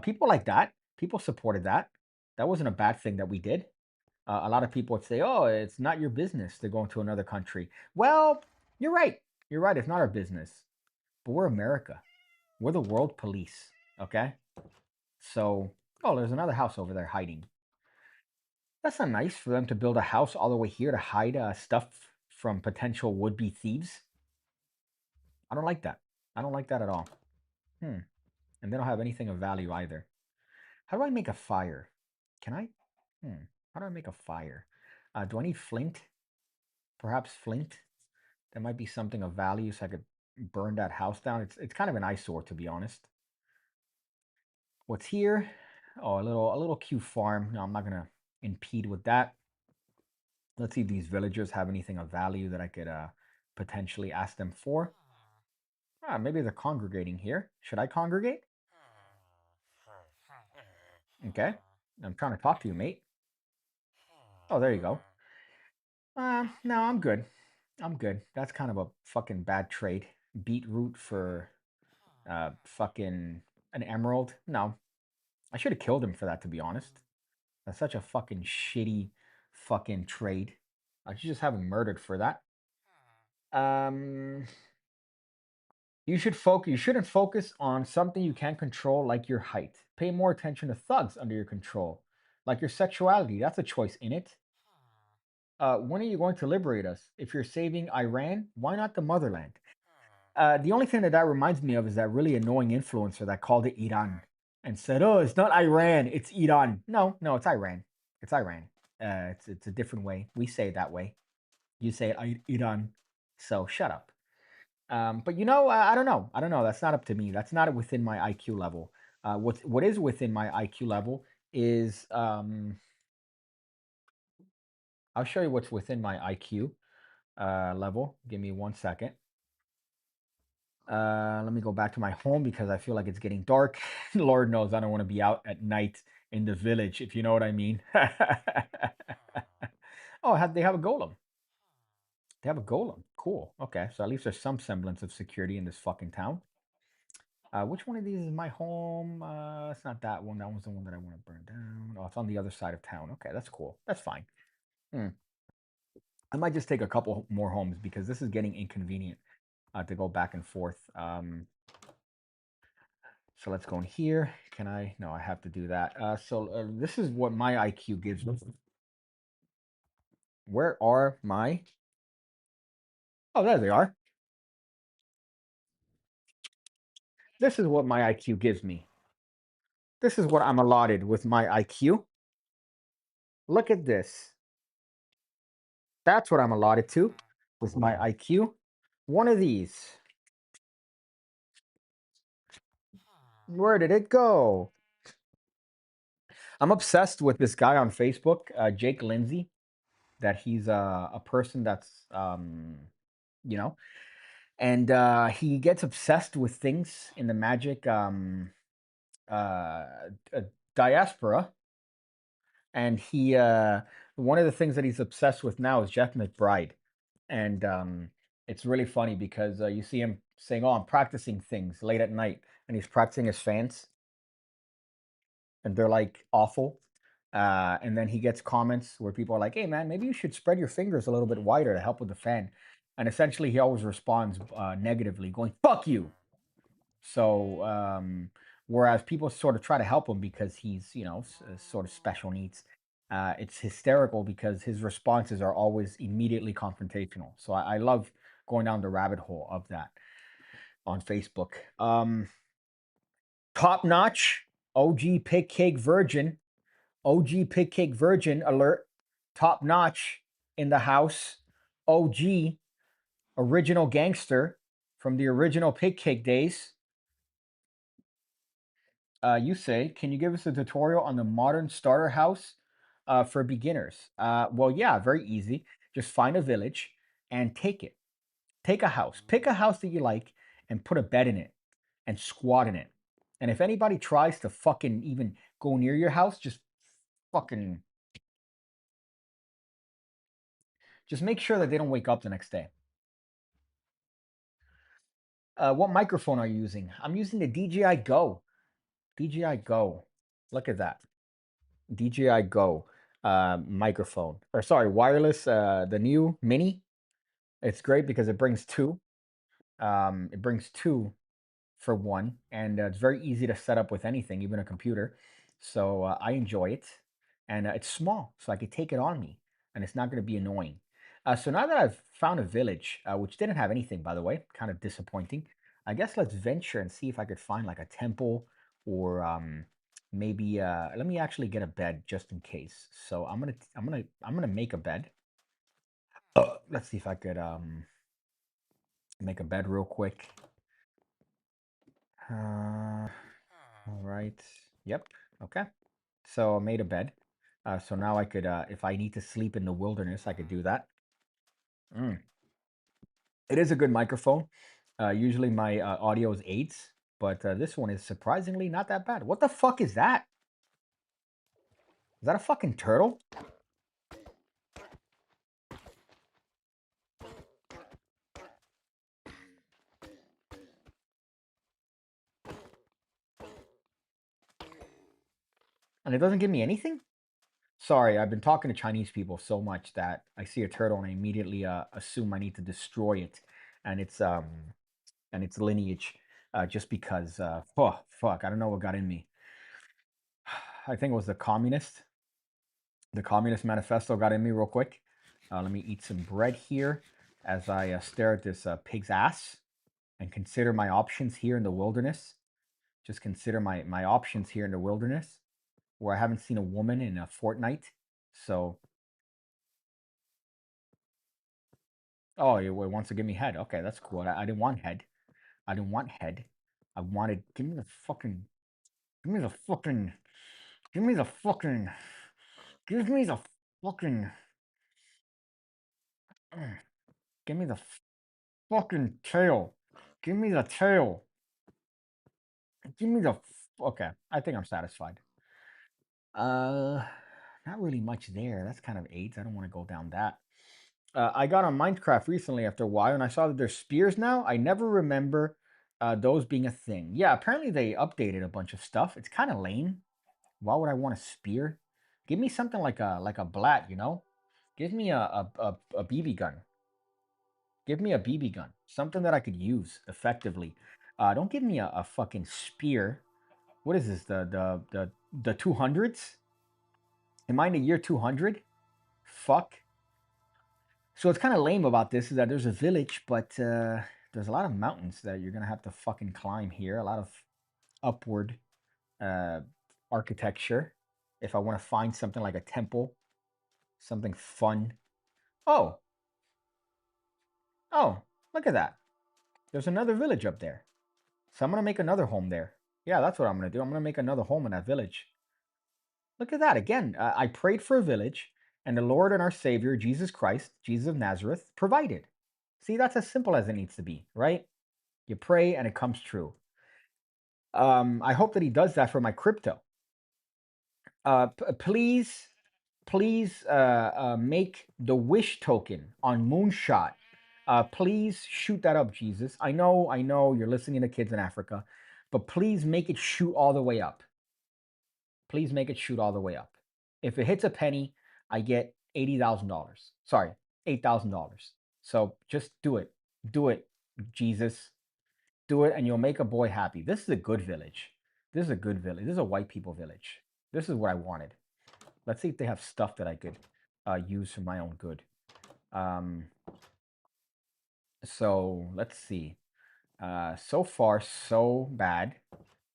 S1: People like that. People supported that. That wasn't a bad thing that we did. A lot of people would say, oh, it's not your business to go into another country. Well, you're right. You're right. It's not our business. But we're America. We're the world police. Okay. So, oh, there's another house over there hiding. That's not nice for them to build a house all the way here to hide stuff from potential would-be thieves. I don't like that. I don't like that at all. And they don't have anything of value either. How do I make a fire? Can I? How do I make a fire? Do I need flint? Perhaps flint? There might be something of value so I could burn that house down. It's kind of an eyesore, to be honest. What's here? Oh, a little cute farm. No, I'm not gonna impede with that. Let's see if these villagers have anything of value that I could potentially ask them for. Maybe they're congregating here. Should I congregate? Okay. I'm trying to talk to you, mate. Oh, there you go. No, I'm good. I'm good. That's kind of a fucking bad trade. Beetroot for fucking an emerald. No. I should have killed him for that, to be honest. That's such a fucking shitty fucking trade. I should just have him murdered for that. Um, you shouldn't focus on something you can't control like your height. Pay more attention to thugs under your control. Like your sexuality, that's a choice in it. When are you going to liberate us? If you're saving Iran, why not the motherland? The only thing that that reminds me of is that really annoying influencer that called it Iran and said, "Oh, it's not Iran, it's Iran." No, no, it's Iran. It's Iran. It's a different way. We say it that way. You say Iran. So shut up. But you know, I don't know. I don't know. That's not up to me. That's not within my IQ level. What is within my IQ level is I'll show you what's within my IQ level. Give me 1 second. Let me go back to my home because I feel like it's getting dark. Lord knows I don't want to be out at night in the village, if you know what I mean. Oh, they have a golem. They have a golem. Cool. Okay, so at least there's some semblance of security in this fucking town. Which one of these is my home? It's not that one. That one's the one that I want to burn down. Oh, it's on the other side of town. Okay, that's cool. That's fine. Hmm. I might just take a couple more homes because this is getting inconvenient to go back and forth. So let's go in here. Can I? No, I have to do that. This is what my IQ gives me. Where are my? Oh, there they are. This is what my IQ gives me. This is what I'm allotted with my IQ. Look at this. That's what I'm allotted to with my IQ. One of these. Where did it go? I'm obsessed with this guy on Facebook, Jake Lindsay. That he's a person that's you know, and he gets obsessed with things in the magic uh, uh diaspora, and he one of the things that he's obsessed with now is Jeff McBride, and it's really funny because you see him saying, "Oh, I'm practicing things late at night," and he's practicing his fans, and they're like awful. And then he gets comments where people are like, "Hey, man, maybe you should spread your fingers a little bit wider to help with the fan." And essentially, he always responds negatively, going "fuck you." So, whereas people sort of try to help him because he's, sort of special needs, it's hysterical because his responses are always immediately confrontational. So I love going down the rabbit hole of that on Facebook. Top notch OG Pig Cake Virgin, OG Pig Cake Virgin alert, top notch in the house, OG original gangster from the original Pig Cake days. You say, can you give us a tutorial on the modern starter house for beginners? Well, yeah, very easy. Just find a village and take it. Take a house. Pick a house that you like and put a bed in it and squat in it. And if anybody tries to fucking even go near your house, fucking just make sure that they don't wake up the next day. What microphone are you using? I'm using the DJI Go. DJI Go. Look at that. DJI Go microphone. Or sorry, wireless, the new mini. It's great because it brings two. It brings two for one, and it's very easy to set up with anything, even a computer. So I enjoy it, and it's small, so I could take it on me, and it's not going to be annoying. So now that I've found a village, which didn't have anything, by the way, kind of disappointing. I guess let's venture and see if I could find like a temple or maybe let me actually get a bed just in case. So I'm gonna make a bed. Let's see if I could make a bed real quick. All right. Yep. Okay. So I made a bed. So now I could, if I need to sleep in the wilderness, I could do that. Mm. It is a good microphone. Usually my audio is eights, but this one is surprisingly not that bad. What the fuck is that? Is that a fucking turtle? And it doesn't give me anything? Sorry, I've been talking to Chinese people so much that I see a turtle and I immediately assume I need to destroy it and its lineage, just because. Oh fuck, I don't know what got in me. I think it was the Communist Manifesto got in me real quick. Let me eat some bread here as I stare at this pig's ass and consider my options here in the wilderness. Just consider my options here in the wilderness where I haven't seen a woman in a fortnight. So, oh, it wants to give me head. Okay, that's cool. I didn't want head. I didn't want head. I wanted, give me the fucking, give me the fucking, give me the fucking, give me the fucking, give me the fucking tail. Give me the tail. Give me the. Okay, I think I'm satisfied. Uh, Not really much there. That's kind of AIDS. I don't want to go down that. I got on Minecraft recently after a while, and I saw that there's spears now. I never remember those being a thing. Yeah, apparently they updated a bunch of stuff. It's kind of lame. Why would I want a spear? Give me something like a blat, you know? Give me a BB gun. Give me a BB gun. Something that I could use effectively. Don't give me a fucking spear. What is this? The 200s? Am I in the year 200? Fuck. So what's kind of lame about this is that there's a village, but there's a lot of mountains that you're gonna have to fucking climb here. A lot of upward uh, architecture. If I want to find something like a temple, something fun. Oh, oh, look at that. There's another village up there. So I'm gonna make another home there. Yeah, that's what I'm gonna do. I'm gonna make another home in that village. Look at that again. I prayed for a village, and the Lord and our Savior, Jesus Christ, Jesus of Nazareth, provided. See, that's as simple as it needs to be, right? You pray and it comes true. I hope that He does that for my crypto. Please, please make the wish token on Moonshot. Please shoot that up, Jesus. I know you're listening to kids in Africa, but please make it shoot all the way up. Please make it shoot all the way up. If it hits a penny, I get $80,000. Sorry, $8,000. So just do it. Do it, Jesus. Do it, and you'll make a boy happy. This is a good village. This is a good village. This is a white people village. This is what I wanted. Let's see if they have stuff that I could use for my own good. Um, so let's see. So far, so bad.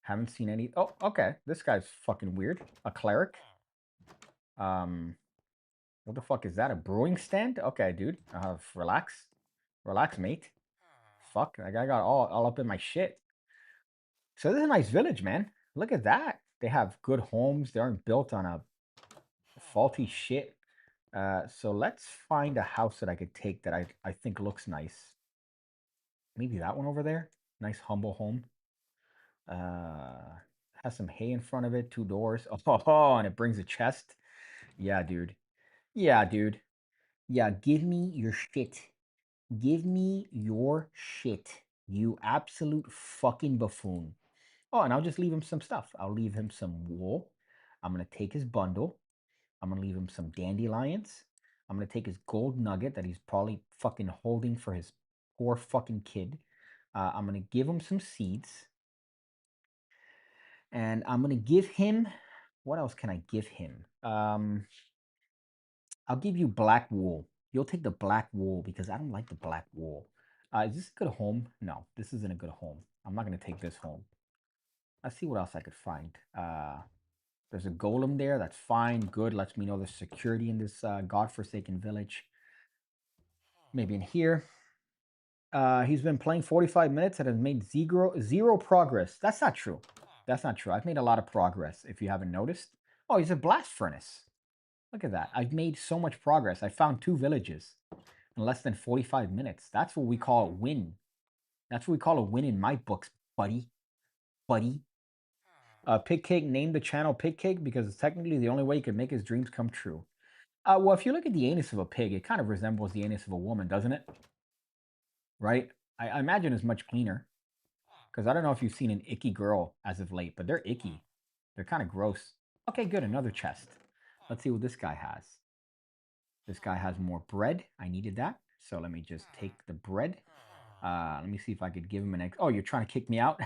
S1: Haven't seen any. Oh, okay. This guy's fucking weird. A cleric. Um, what the fuck is that? A brewing stand? Okay, dude. Relax. Relax, mate. Fuck. I got all up in my shit. So this is a nice village, man. Look at that. They have good homes. They aren't built on a faulty shit. So let's find a house that I could take that I think looks nice. Maybe that one over there. Nice humble home. Uh, has some hay in front of it, two doors. Oh, and it brings a chest. Yeah, dude. Yeah, dude. Yeah, give me your shit. Give me your shit. You absolute fucking buffoon. Oh, and I'll just leave him some stuff. I'll leave him some wool. I'm going to take his bundle. I'm going to leave him some dandelions. I'm going to take his gold nugget that he's probably fucking holding for his poor fucking kid. I'm going to give him some seeds. And I'm going to give him, what else can I give him? I'll give you black wool. You'll take the black wool because I don't like the black wool. Is this a good home? No, this isn't a good home. I'm not going to take this home. Let's see what else I could find. There's a golem there. That's fine. Good. Lets me know there's security in this godforsaken village. Maybe in here. He's been playing 45 minutes and has made zero progress. That's not true. That's not true. I've made a lot of progress, if you haven't noticed. Oh, he's a blast furnace. Look at that. I've made so much progress. I found 2 villages in less than 45 minutes. That's what we call a win. That's what we call a win in my books, buddy. Buddy. PigCake named the channel PigCake because it's technically the only way he could make his dreams come true. Well, if you look at the anus of a pig, it kind of resembles the anus of a woman, doesn't it? Right? I imagine it's much cleaner. Because I don't know if you've seen an icky girl as of late, but they're icky. They're kind of gross. Okay, good. Another chest. Let's see what this guy has. This guy has more bread. I needed that. So let me just take the bread. Let me see if I could give him an egg. Oh, you're trying to kick me out?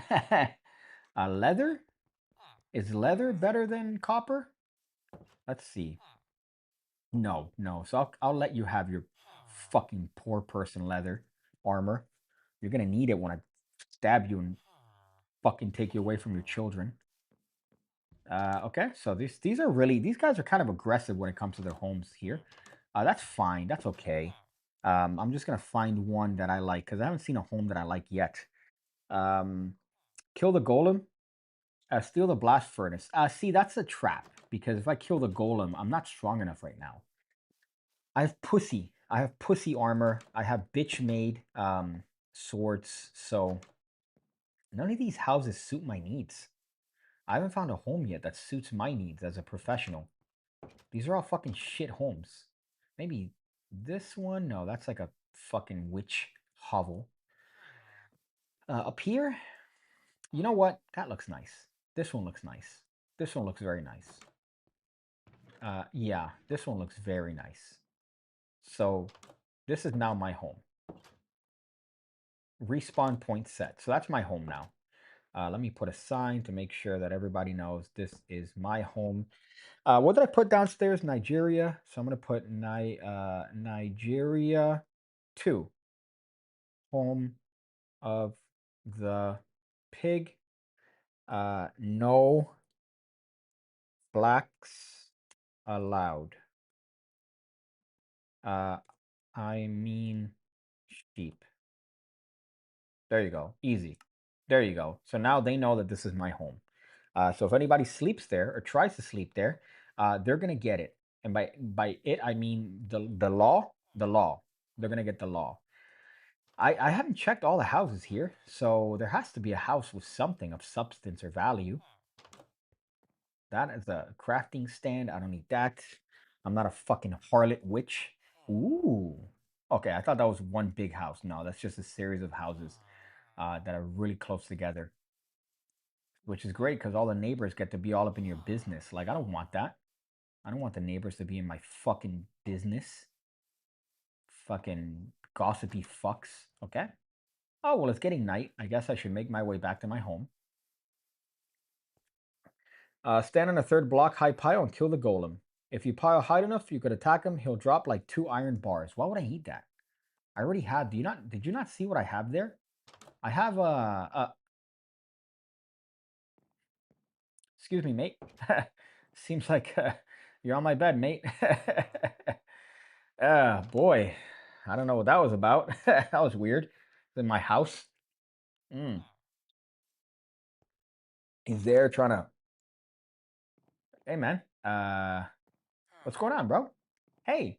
S1: Leather? Is leather better than copper? Let's see. No, no. So I'll let you have your fucking poor person leather armor. You're gonna need it when I stab you and fucking take you away from your children. Okay, so these are really, these guys are kind of aggressive when it comes to their homes here. That's fine. That's okay. I'm just gonna find one that I like because I haven't seen a home that I like yet. Kill the golem. Steal the blast furnace. See, that's a trap because if I kill the golem, I'm not strong enough right now. I have pussy. I have pussy armor. I have bitch made swords. So none of these houses suit my needs. I haven't found a home yet that suits my needs as a professional. These are all fucking shit homes. Maybe this one? No, that's like a fucking witch hovel. Up here, you know what? That looks nice. This one looks nice. This one looks very nice. Yeah, this one looks very nice. So this is now my home. Respawn point set. So that's my home now. Let me put a sign to make sure that everybody knows this is my home. What did I put downstairs? Nigeria. So I'm going to put Nigeria 2. Home of the pig. No blacks allowed. I mean sheep. There you go. Easy. There you go. So now they know that this is my home. So if anybody sleeps there or tries to sleep there, they're gonna get it. And by it I mean the law. The law. They're gonna get the law. I haven't checked all the houses here, so there has to be a house with something of substance or value. That is a crafting stand. I don't need that. I'm not a fucking harlot witch. Ooh. Okay, I thought that was one big house. No, that's just a series of houses that are really close together, which is great because all the neighbors get to be all up in your business. Like, I don't want that. I don't want the neighbors to be in my fucking business. Fucking gossipy fucks. Okay. Oh, well, it's getting night. I guess I should make my way back to my home. Stand on a third block high pile and kill the golem. If you pile high enough, you could attack him. He'll drop like 2 iron bars. Why would I need that? I already have. Did you not see what I have there? I have excuse me, mate. Seems like you're on my bed, mate. Boy. I don't know what that was about. That was weird. It's in my house. Mm. He's there trying to. Hey, man. What's going on, bro? Hey.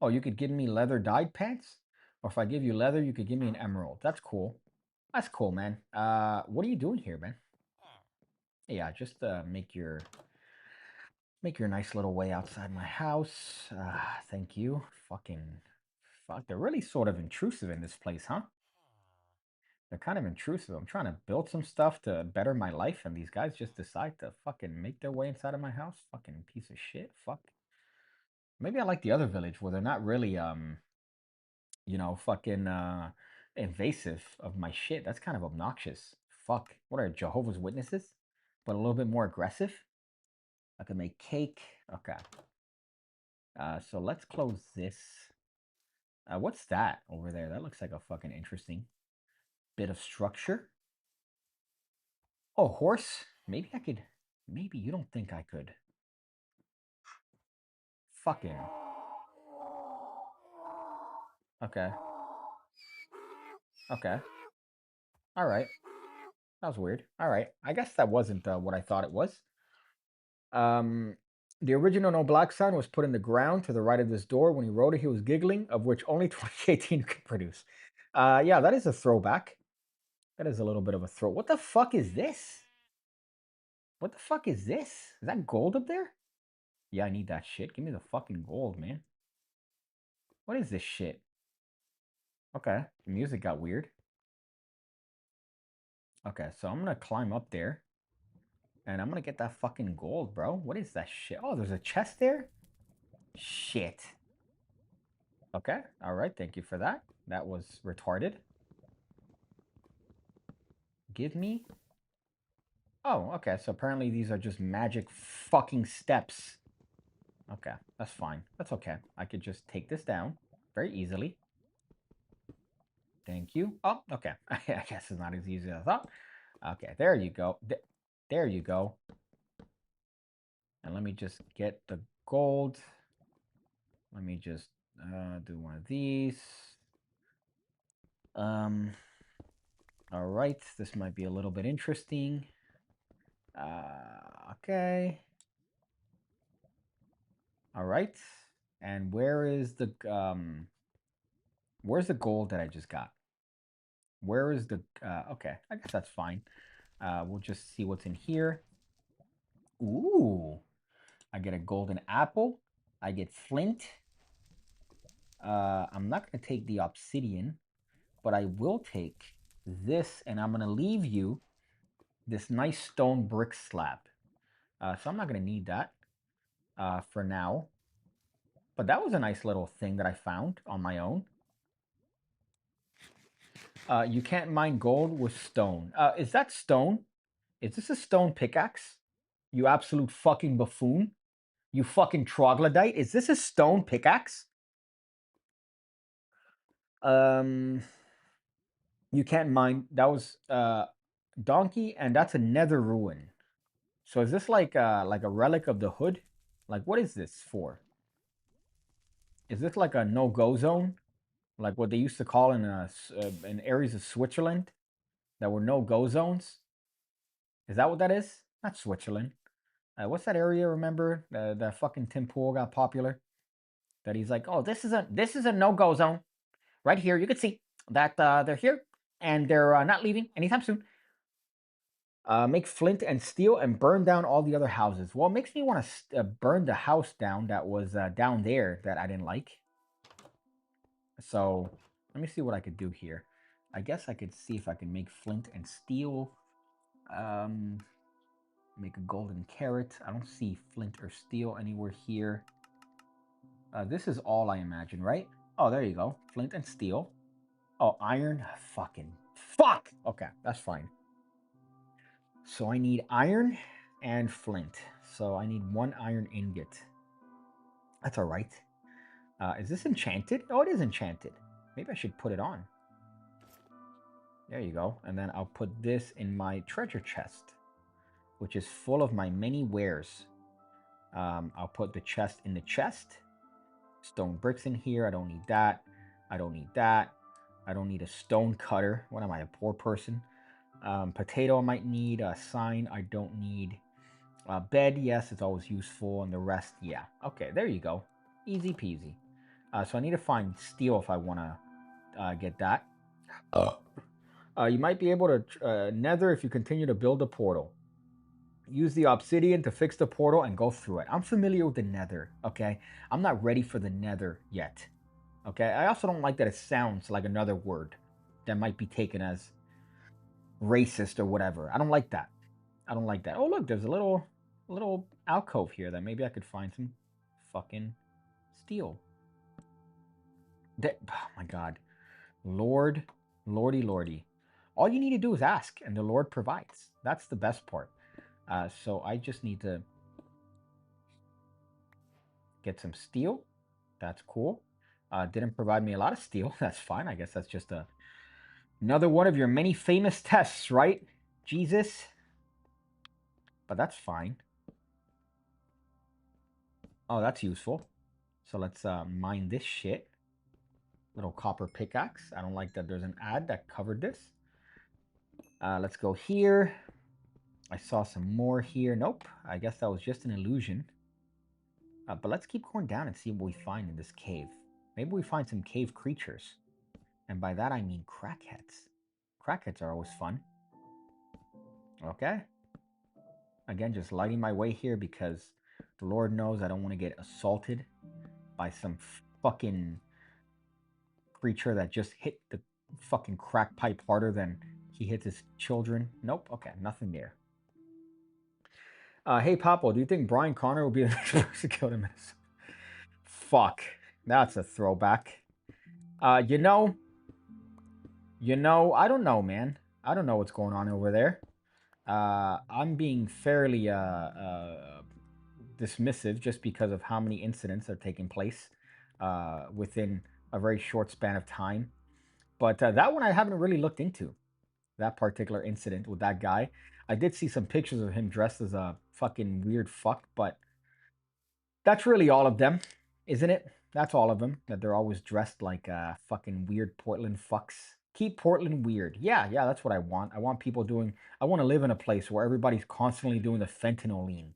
S1: Oh, you could give me leather dyed pants? Or if I give you leather, you could give me an emerald. That's cool. That's cool, man. What are you doing here, man? Yeah, just make your nice little way outside my house. Thank you. Fucking fuck. They're really sort of intrusive in this place, huh? They're kind of intrusive. I'm trying to build some stuff to better my life, and these guys just decide to fucking make their way inside of my house. Fucking piece of shit. Fuck. Maybe I like the other village where they're not really fucking invasive of my shit. That's kind of obnoxious. Fuck. What are Jehovah's Witnesses? But a little bit more aggressive. I can make cake. Okay. So let's close this. What's that over there? That looks like a fucking interesting bit of structure. Oh, horse. Maybe I could. Maybe you don't think I could. Fucking. Okay. Okay. All right. That was weird. All right. I guess that wasn't what I thought it was. Um, the original no black sign was put in the ground to the right of this door. When he wrote it, he was giggling, of which only 2018 could produce. Yeah, that is a throwback. That is a little bit of a throw. What the fuck is this? What the fuck is this? Is that gold up there? Yeah, I need that shit. Give me the fucking gold, man. What is this shit? Okay, the music got weird. Okay, so I'm gonna climb up there. And I'm gonna get that fucking gold, bro. What is that shit? Oh, there's a chest there? Shit. Okay, alright, thank you for that. That was retarded. Give me... Oh, okay, so apparently these are just magic fucking steps. Okay, that's fine. That's okay. I could just take this down very easily. Thank you. Oh, okay. I guess it's not as easy as I thought. Okay, there you go. There you go. And let me just get the gold. Let me just do one of these. All right, this might be a little bit interesting. Okay. All right. And where's the gold that I just got? Where is the okay, I guess that's fine. We'll just see what's in here. Ooh. I get a golden apple. I get flint. I'm not going to take the obsidian, but I will take this, and I'm going to leave you this nice stone brick slab. So I'm not going to need that for now. But that was a nice little thing that I found on my own. You can't mine gold with stone. Is that stone? Is this a stone pickaxe? You absolute fucking buffoon. You fucking troglodyte. Is this a stone pickaxe? You can't mine. That was donkey, and that's a nether ruin. So is this like a relic of the hood? Like, what is this for? Is this like a no-go zone? Like what they used to call in areas of Switzerland that were no-go zones? Is that what that is? Not Switzerland. What's that area? Remember the fucking Tim Pool got popular. That he's like, oh, this is a no-go zone right here. You can see that they're here and they're not leaving anytime soon. Make flint and steel and burn down all the other houses. Well, it makes me want to burn the house down that was down there that I didn't like. So let me see what I could do here. I guess I could see if I can make flint and steel. Make a golden carrot. I don't see flint or steel anywhere here. This is all I imagine, right? Oh, there you go. Flint and steel. Oh, iron. Fucking fuck. Okay, that's fine. So I need iron and flint. So I need 1 iron ingot. That's all right. Is this enchanted? Oh, it is enchanted. Maybe I should put it on. There you go. And then I'll put this in my treasure chest, which is full of my many wares. I'll put the chest in the chest. Stone bricks in here. I don't need that. I don't need that. I don't need a stone cutter. What am I, a poor person? Potato I might need. A sign I don't need. Bed, yes, it's always useful. And the rest, yeah. Okay, there you go. Easy peasy. So I need to find steel if I want to get that. You might be able to nether if you continue to build a portal. Use the obsidian to fix the portal and go through it. I'm familiar with the nether, okay? I'm not ready for the nether yet, okay? I also don't like that it sounds like another word that might be taken as racist or whatever. I don't like that. I don't like that. Oh, look, there's a little alcove here that maybe I could find some fucking steel. Oh my God. Lordy, lordy. All you need to do is ask, and the Lord provides. That's the best part. So I just need to get some steel. That's cool. Didn't provide me a lot of steel. That's fine. I guess that's just another one of your many famous tests, right? Jesus. But that's fine. Oh, that's useful. So let's mine this shit. Little copper pickaxe. I don't like that there's an ad that covered this. Let's go here. I saw some more here. Nope. I guess that was just an illusion. But let's keep going down and see what we find in this cave. Maybe we find some cave creatures. And by that I mean crackheads. Crackheads are always fun. Okay. Again, just lighting my way here because the Lord knows I don't want to get assaulted by some fucking creature that just hit the fucking crack pipe harder than he hits his children. Nope. Okay, nothing there. Hey, Papo, do you think Brian Connor will be the next person killed in Minnesota? Fuck. That's a throwback. You know, I don't know, man. I don't know what's going on over there. I'm being fairly dismissive just because of how many incidents are taking place within a very short span of time. But that one I haven't really looked into. That particular incident with that guy. I did see some pictures of him dressed as a fucking weird fuck, but that's really all of them, isn't it? That's all of them. That they're always dressed like fucking weird Portland fucks. Keep Portland weird. Yeah, that's what I want. I want people doing. I want to live in a place where everybody's constantly doing the fentanyl lean.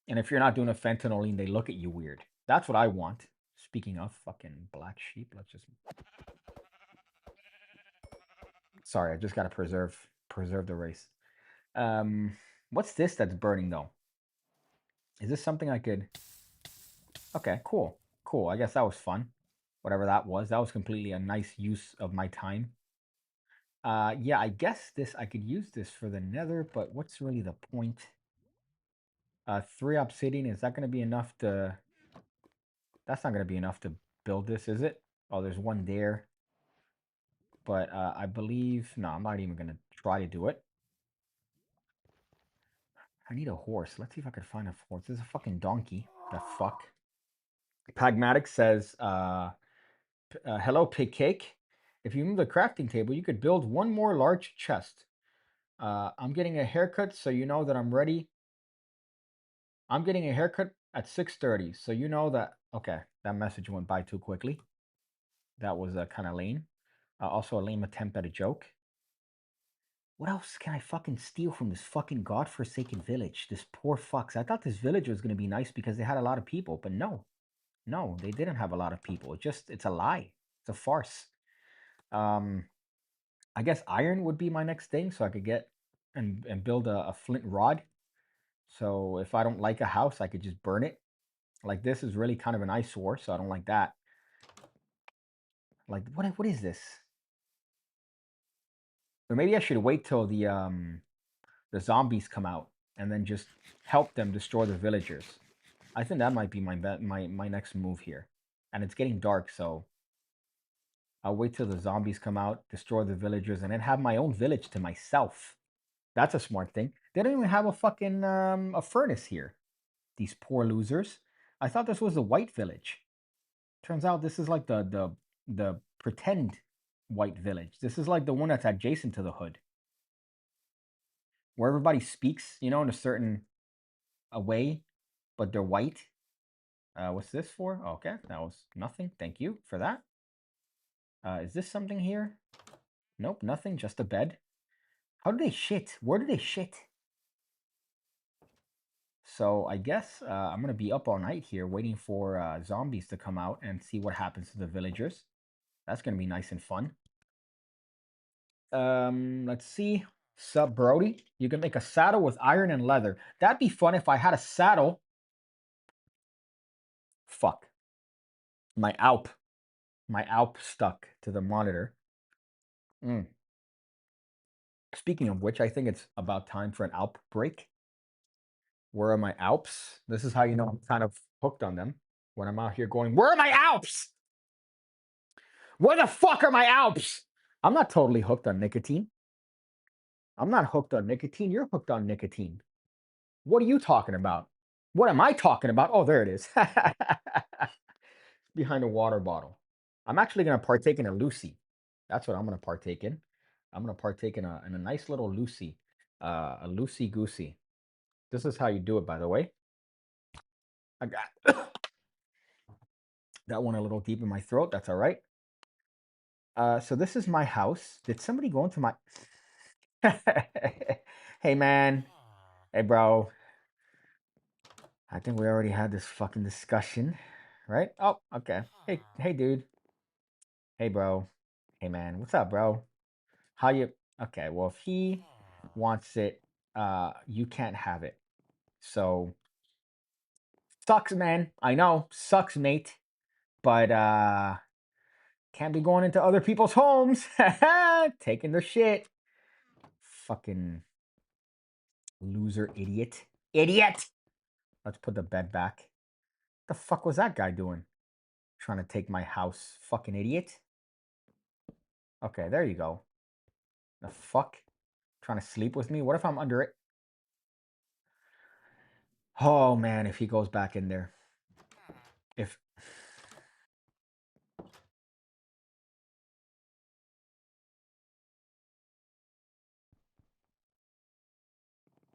S1: And if you're not doing a fentanyl lean, they look at you weird. That's what I want. Speaking of fucking black sheep, let's just. Sorry, I just gotta preserve the race. What's this that's burning though? Is this something I could? Okay, cool. I guess that was fun. Whatever that was completely a nice use of my time. Yeah, I guess I could use this for the nether, but what's really the point? 3 obsidian, is that going to be enough to... That's not going to be enough to build this, is it? Oh, there's one there. But I believe... No, I'm not even going to try to do it. I need a horse. Let's see if I can find a horse. This is a fucking donkey. The fuck? Pragmatic says, hello, PigCake. If you move the crafting table, you could build 1 more large chest. I'm getting a haircut, so you know that I'm ready. I'm getting a haircut at 6:30, so you know that... Okay, that message went by too quickly. That was kind of lame. Also a lame attempt at a joke. What else can I fucking steal from this fucking godforsaken village? This poor fucks. I thought this village was going to be nice because they had a lot of people, but no. No, they didn't have a lot of people. It's a lie. It's a farce. I guess iron would be my next thing, so I could get and build a flint rod. So if I don't like a house, I could just burn it. Like, this is really kind of an eyesore, so I don't like that. Like, what is this? Or maybe I should wait till the the zombies come out and then just help them destroy the villagers. I think that might be my next move here. And it's getting dark, so I'll wait till the zombies come out, destroy the villagers, and then have my own village to myself. That's a smart thing. They don't even have a fucking a furnace here. These poor losers. I thought this was the white village. Turns out this is like the pretend white village. This is like the one that's adjacent to the hood, where everybody speaks, in a certain a way, but they're white. What's this for? Oh, okay, that was nothing. Thank you for that. Is this something here? Nope, nothing. Just a bed. How do they shit? Where do they shit? So I guess I'm gonna be up all night here waiting for zombies to come out and see what happens to the villagers. That's gonna be nice and fun. Let's see. Sup, Brody? You can make a saddle with iron and leather. That'd be fun if I had a saddle. Fuck. My Alp. My Alp stuck to the monitor. Speaking of which, I think it's about time for an Alp break. Where are my Alps? This is how you know I'm kind of hooked on them. When I'm out here going, where are my Alps? Where the fuck are my Alps? I'm not totally hooked on nicotine. I'm not hooked on nicotine. You're hooked on nicotine. What are you talking about? What am I talking about? Oh, there it is. Behind a water bottle. I'm actually going to partake in a Lucy. That's what I'm going to partake in. I'm going to partake in a nice little Lucy. A Lucy Goosey. This is how you do it, by the way. I got that one a little deep in my throat. That's all right. So this is my house. Did somebody go into my... Hey, man. Hey, bro. I think we already had this fucking discussion, right? Oh, okay. Hey, dude. Hey, bro. Hey, man. What's up, bro? How you... Okay, well, if he wants it, you can't have it. So, sucks, man. I know. Sucks, mate. But, can't be going into other people's homes. Taking their shit. Fucking loser idiot. Idiot! Let's put the bed back. The fuck was that guy doing? Trying to take my house. Fucking idiot. Okay, there you go. The fuck? Trying to sleep with me? What if I'm under it? Oh, man, if he goes back in there. If...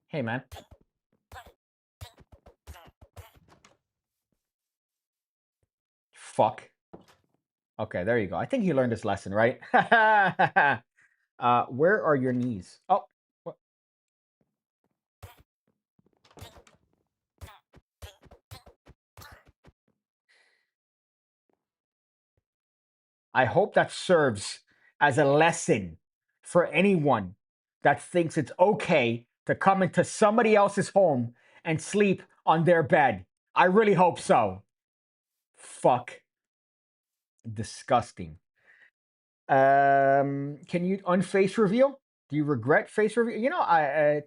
S1: Hey, man. Fuck. Okay, there you go. I think he learned his lesson, right? Where are your knees? Oh, what? I hope that serves as a lesson for anyone that thinks it's okay to come into somebody else's home and sleep on their bed. I really hope so. Fuck. Disgusting. Can you unface reveal? Do you regret face reveal?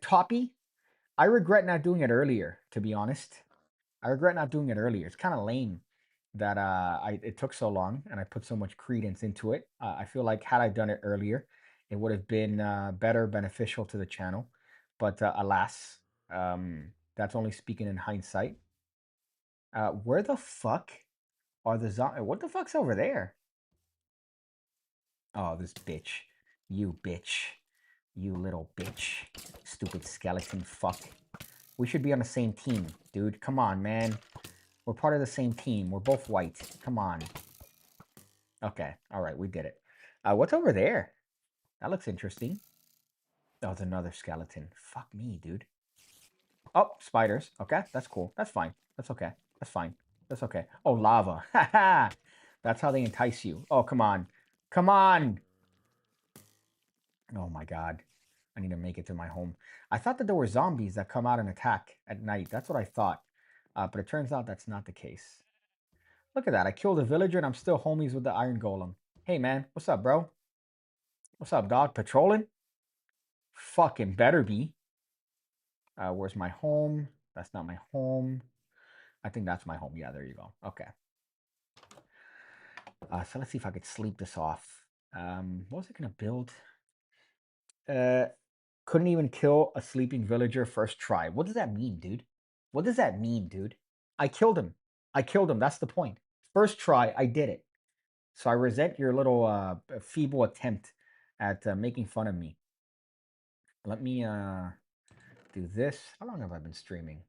S1: Toppy, I regret not doing it earlier, to be honest. I regret not doing it earlier. It's kind of lame that it took so long and I put so much credence into it. I feel like had I done it earlier, it would have been better, beneficial to the channel. But alas, that's only speaking in hindsight. Where the fuck are the zombies? What the fuck's over there? Oh, this bitch. You bitch. You little bitch. Stupid skeleton fuck. We should be on the same team, dude. Come on, man. We're part of the same team. We're both white. Come on. Okay. All right. We did it. What's over there? That looks interesting. Oh, it's another skeleton. Fuck me, dude. Oh, spiders. Okay. That's cool. That's fine. That's okay. That's fine. That's okay. Oh, lava. Ha ha. That's how they entice you. Oh, come on. Come on. Oh, my God. I need to make it to my home. I thought that there were zombies that come out and attack at night. That's what I thought. But it turns out that's not the case. Look at that. I killed a villager and I'm still homies with the iron golem. Hey, man. What's up, bro? What's up, dog? Patrolling? Fucking better be. Where's my home? That's not my home. I think that's my home. Yeah, there you go. Okay. So let's see if I could sleep this off. What was I gonna build? Uh, couldn't even kill a sleeping villager first try. What does that mean, dude? What does that mean, dude? I killed him. I killed him. That's the point. First try, I did it. So I resent your little feeble attempt at making fun of me. Let me do this. How long have I been streaming?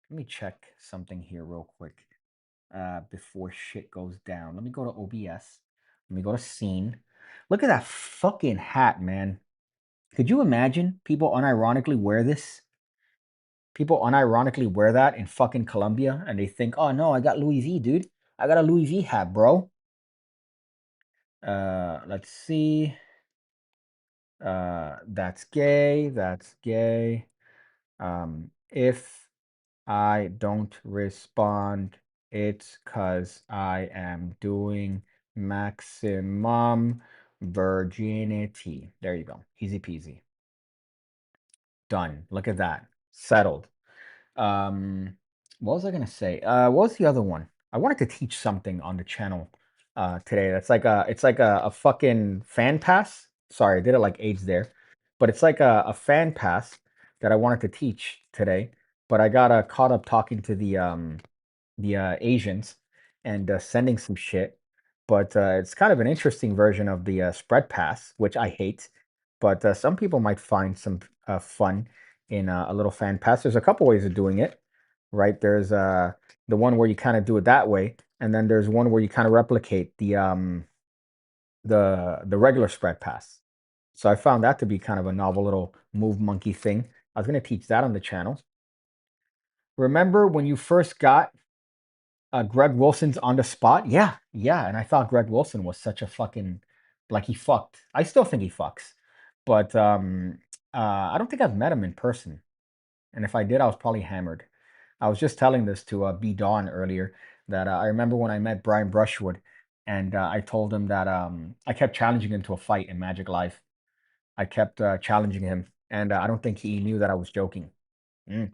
S1: Let me check something here real quick before shit goes down. Let me go to OBS. Let me go to scene. Look at that fucking hat, man. Could you imagine people unironically wear this? People unironically wear that in fucking Colombia and they think, oh no, I got Louis V, dude. I got a Louis V hat, bro. Let's see. That's gay. That's gay. If I don't respond, it's cause I am doing maximum virginity. There you go. Easy peasy. Done. Look at that. Settled. Um, what was I gonna say? What was the other one? I wanted to teach something on the channel today. That's like it's like a fucking fan pass. Sorry, I did it like AIDS there, but it's like a fan pass that I wanted to teach today. But I got caught up talking to the Asians and sending some shit. But it's kind of an interesting version of the spread pass, which I hate. But some people might find some fun in a little fan pass. There's a couple ways of doing it, right? There's the one where you kind of do it that way, and then there's one where you kind of replicate the regular spread pass. So I found that to be kind of a novel little move monkey thing. I was going to teach that on the channel. Remember when you first got Greg Wilson's on the spot? Yeah, yeah. And I thought Greg Wilson was such a fucking like he fucked. I still think he fucks, but I don't think I've met him in person. And if I did, I was probably hammered. I was just telling this to B Dawn earlier that I remember when I met Brian Brushwood, and I told him that I kept challenging him to a fight in Magic Live. I kept challenging him, and I don't think he knew that I was joking. Mm.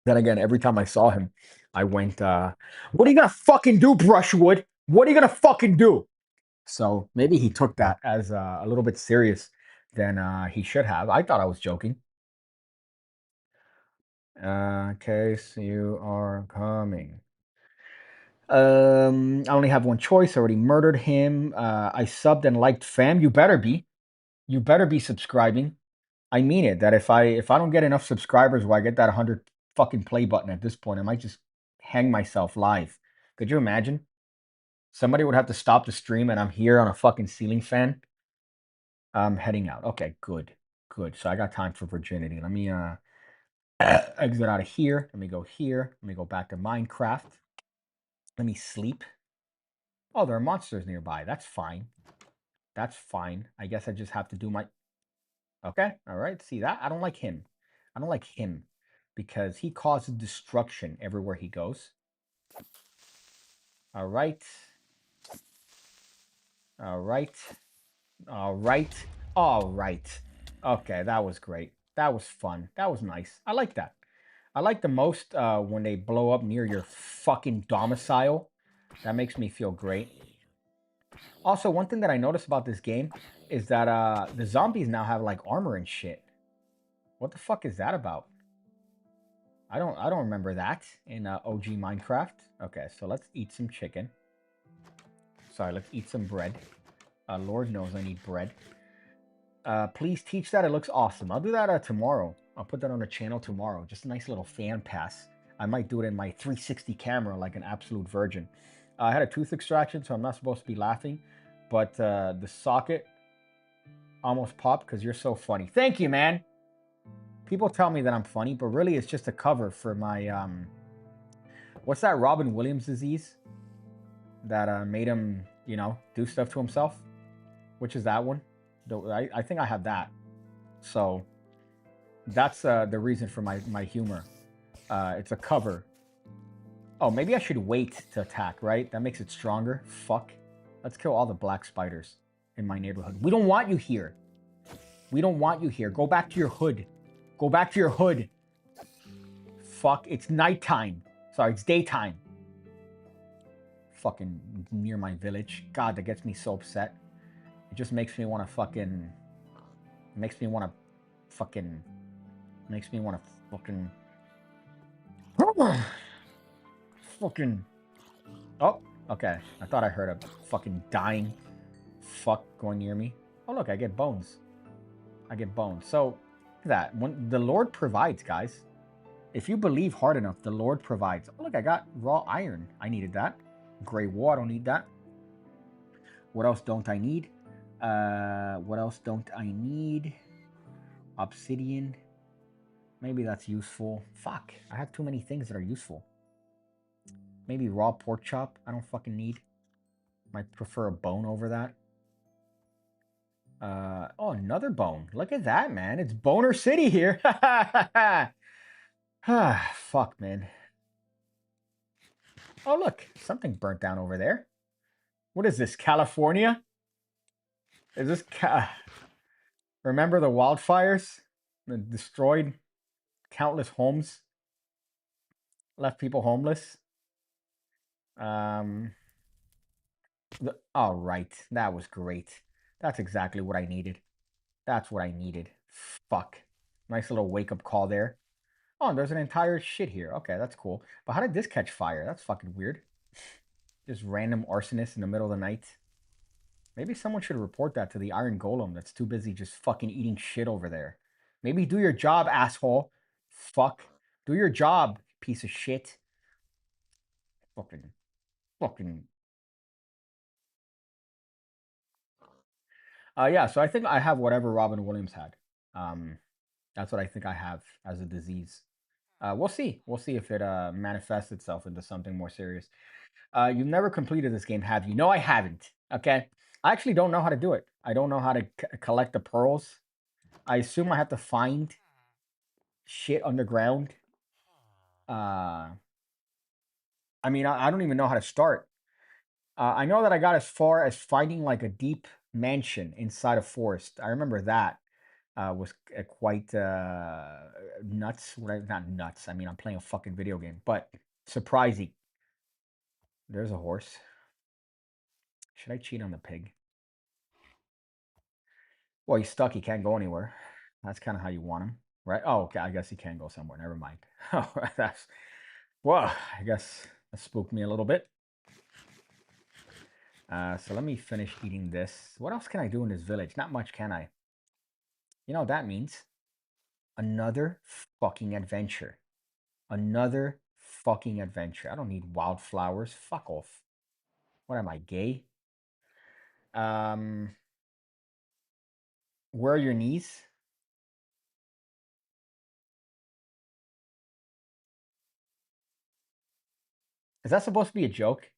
S1: Then again, every time I saw him, I went, "What are you gonna fucking do, Brushwood? What are you gonna fucking do?" So maybe he took that as a little bit serious than he should have. I thought I was joking. Case you are coming. I only have one choice. I already murdered him. I subbed and liked fam. You better be. You better be subscribing. I mean it. That if I don't get enough subscribers where I get that 100 fucking play button at this point, I might just hang myself live. Could you imagine? Somebody would have to stop the stream and I'm here on a fucking ceiling fan. I'm heading out. Okay, good. Good. So I got time for virginity. Let me exit out of here. Let me go here. Let me go back to Minecraft. Let me sleep. Oh, there are monsters nearby. That's fine. That's fine. I guess I just have to do my... Okay, all right. See that? I don't like him. I don't like him because he causes destruction everywhere he goes. All right. All right. All right. All right. Okay, that was great. That was fun. That was nice. I like that. I like the most when they blow up near your fucking domicile. That makes me feel great. Also, one thing that I noticed about this game is that the zombies now have like armor and shit. What the fuck is that about? I don't remember that in OG Minecraft. Okay, so let's eat some chicken. Sorry, let's eat some bread. Lord knows I need bread. Please teach that. It looks awesome. I'll do that tomorrow. I'll put that on the channel tomorrow. Just a nice little fan pass. I might do it in my 360 camera like an absolute virgin. I had a tooth extraction, so I'm not supposed to be laughing. But the socket almost popped because you're so funny. Thank you, man. People tell me that I'm funny, but really it's just a cover for my... what's that Robin Williams disease? That made him, you know, do stuff to himself? Which is that one? I think I have that. So that's the reason for my humor. It's a cover. Oh, maybe I should wait to attack, right? That makes it stronger. Fuck. Let's kill all the black spiders in my neighborhood. We don't want you here. We don't want you here. Go back to your hood. Go back to your hood. fuck? It's nighttime. Sorry, it's daytime. Fucking near my village. God, that gets me so upset. It just makes me want to fucking... Makes me want to fucking... Makes me want to fucking... fucking... Oh, okay. I thought I heard a fucking dying fuck going near me. Oh, look, I get bones. I get bones. So, look at that. When the Lord provides, guys. If you believe hard enough, the Lord provides. Oh, look, I got raw iron. I needed that. Gray wool, I don't need that. What else don't I need? What else don't I need? Obsidian. Maybe that's useful. Fuck, I have too many things that are useful. Maybe raw pork chop, I don't fucking need. Might prefer a bone over that. Oh, another bone. Look at that, man. It's Boner City here. Ah, fuck, man. Oh, look. Something burnt down over there. What is this, California? Is this... Remember the wildfires that destroyed countless homes? Left people homeless? Oh, right. That was great. That's exactly what I needed. That's what I needed. Fuck. Nice little wake-up call there. Oh, there's an entire shit here. Okay, that's cool. But how did this catch fire? That's fucking weird. Just random arsonist in the middle of the night. Maybe someone should report that to the Iron Golem that's too busy just fucking eating shit over there. Maybe do your job, asshole. Fuck. Do your job, piece of shit. Fucking. Yeah, so I think I have whatever Robin Williams had. That's what I think I have as a disease. We'll see. We'll see if it manifests itself into something more serious. You've never completed this game, have you? No, I haven't. Okay. I actually don't know how to do it. I don't know how to collect the pearls. I assume I have to find shit underground. I mean, I don't even know how to start. I know that I got as far as finding like a deep mansion inside a forest. I remember that was quite nuts. Not nuts. I mean, I'm playing a fucking video game, but surprising. There's a horse. Should I cheat on the pig? Well, he's stuck. He can't go anywhere. That's kind of how you want him, right? Oh, okay. I guess he can go somewhere. Never mind. Oh, that's... Well, I guess that spooked me a little bit. So let me finish eating this. What else can I do in this village? Not much, can I? You know what that means? Another fucking adventure. Another fucking adventure. I don't need wildflowers. Fuck off. What am I, gay? Where are your knees? Is that supposed to be a joke?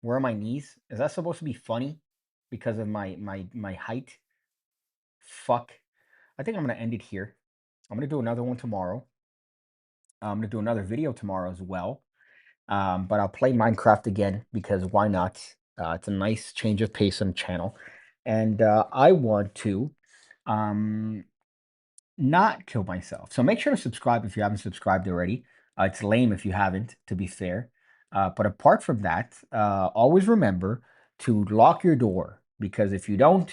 S1: Where are my knees? Is that supposed to be funny because of my height? Fuck. I think I'm gonna end it here. I'm gonna do another one tomorrow. I'm gonna do another video tomorrow as well. But I'll play Minecraft again because why not? It's a nice change of pace on the channel, and I want to not kill myself. So make sure to subscribe if you haven't subscribed already. It's lame if you haven't, to be fair. But apart from that, always remember to lock your door, because if you don't,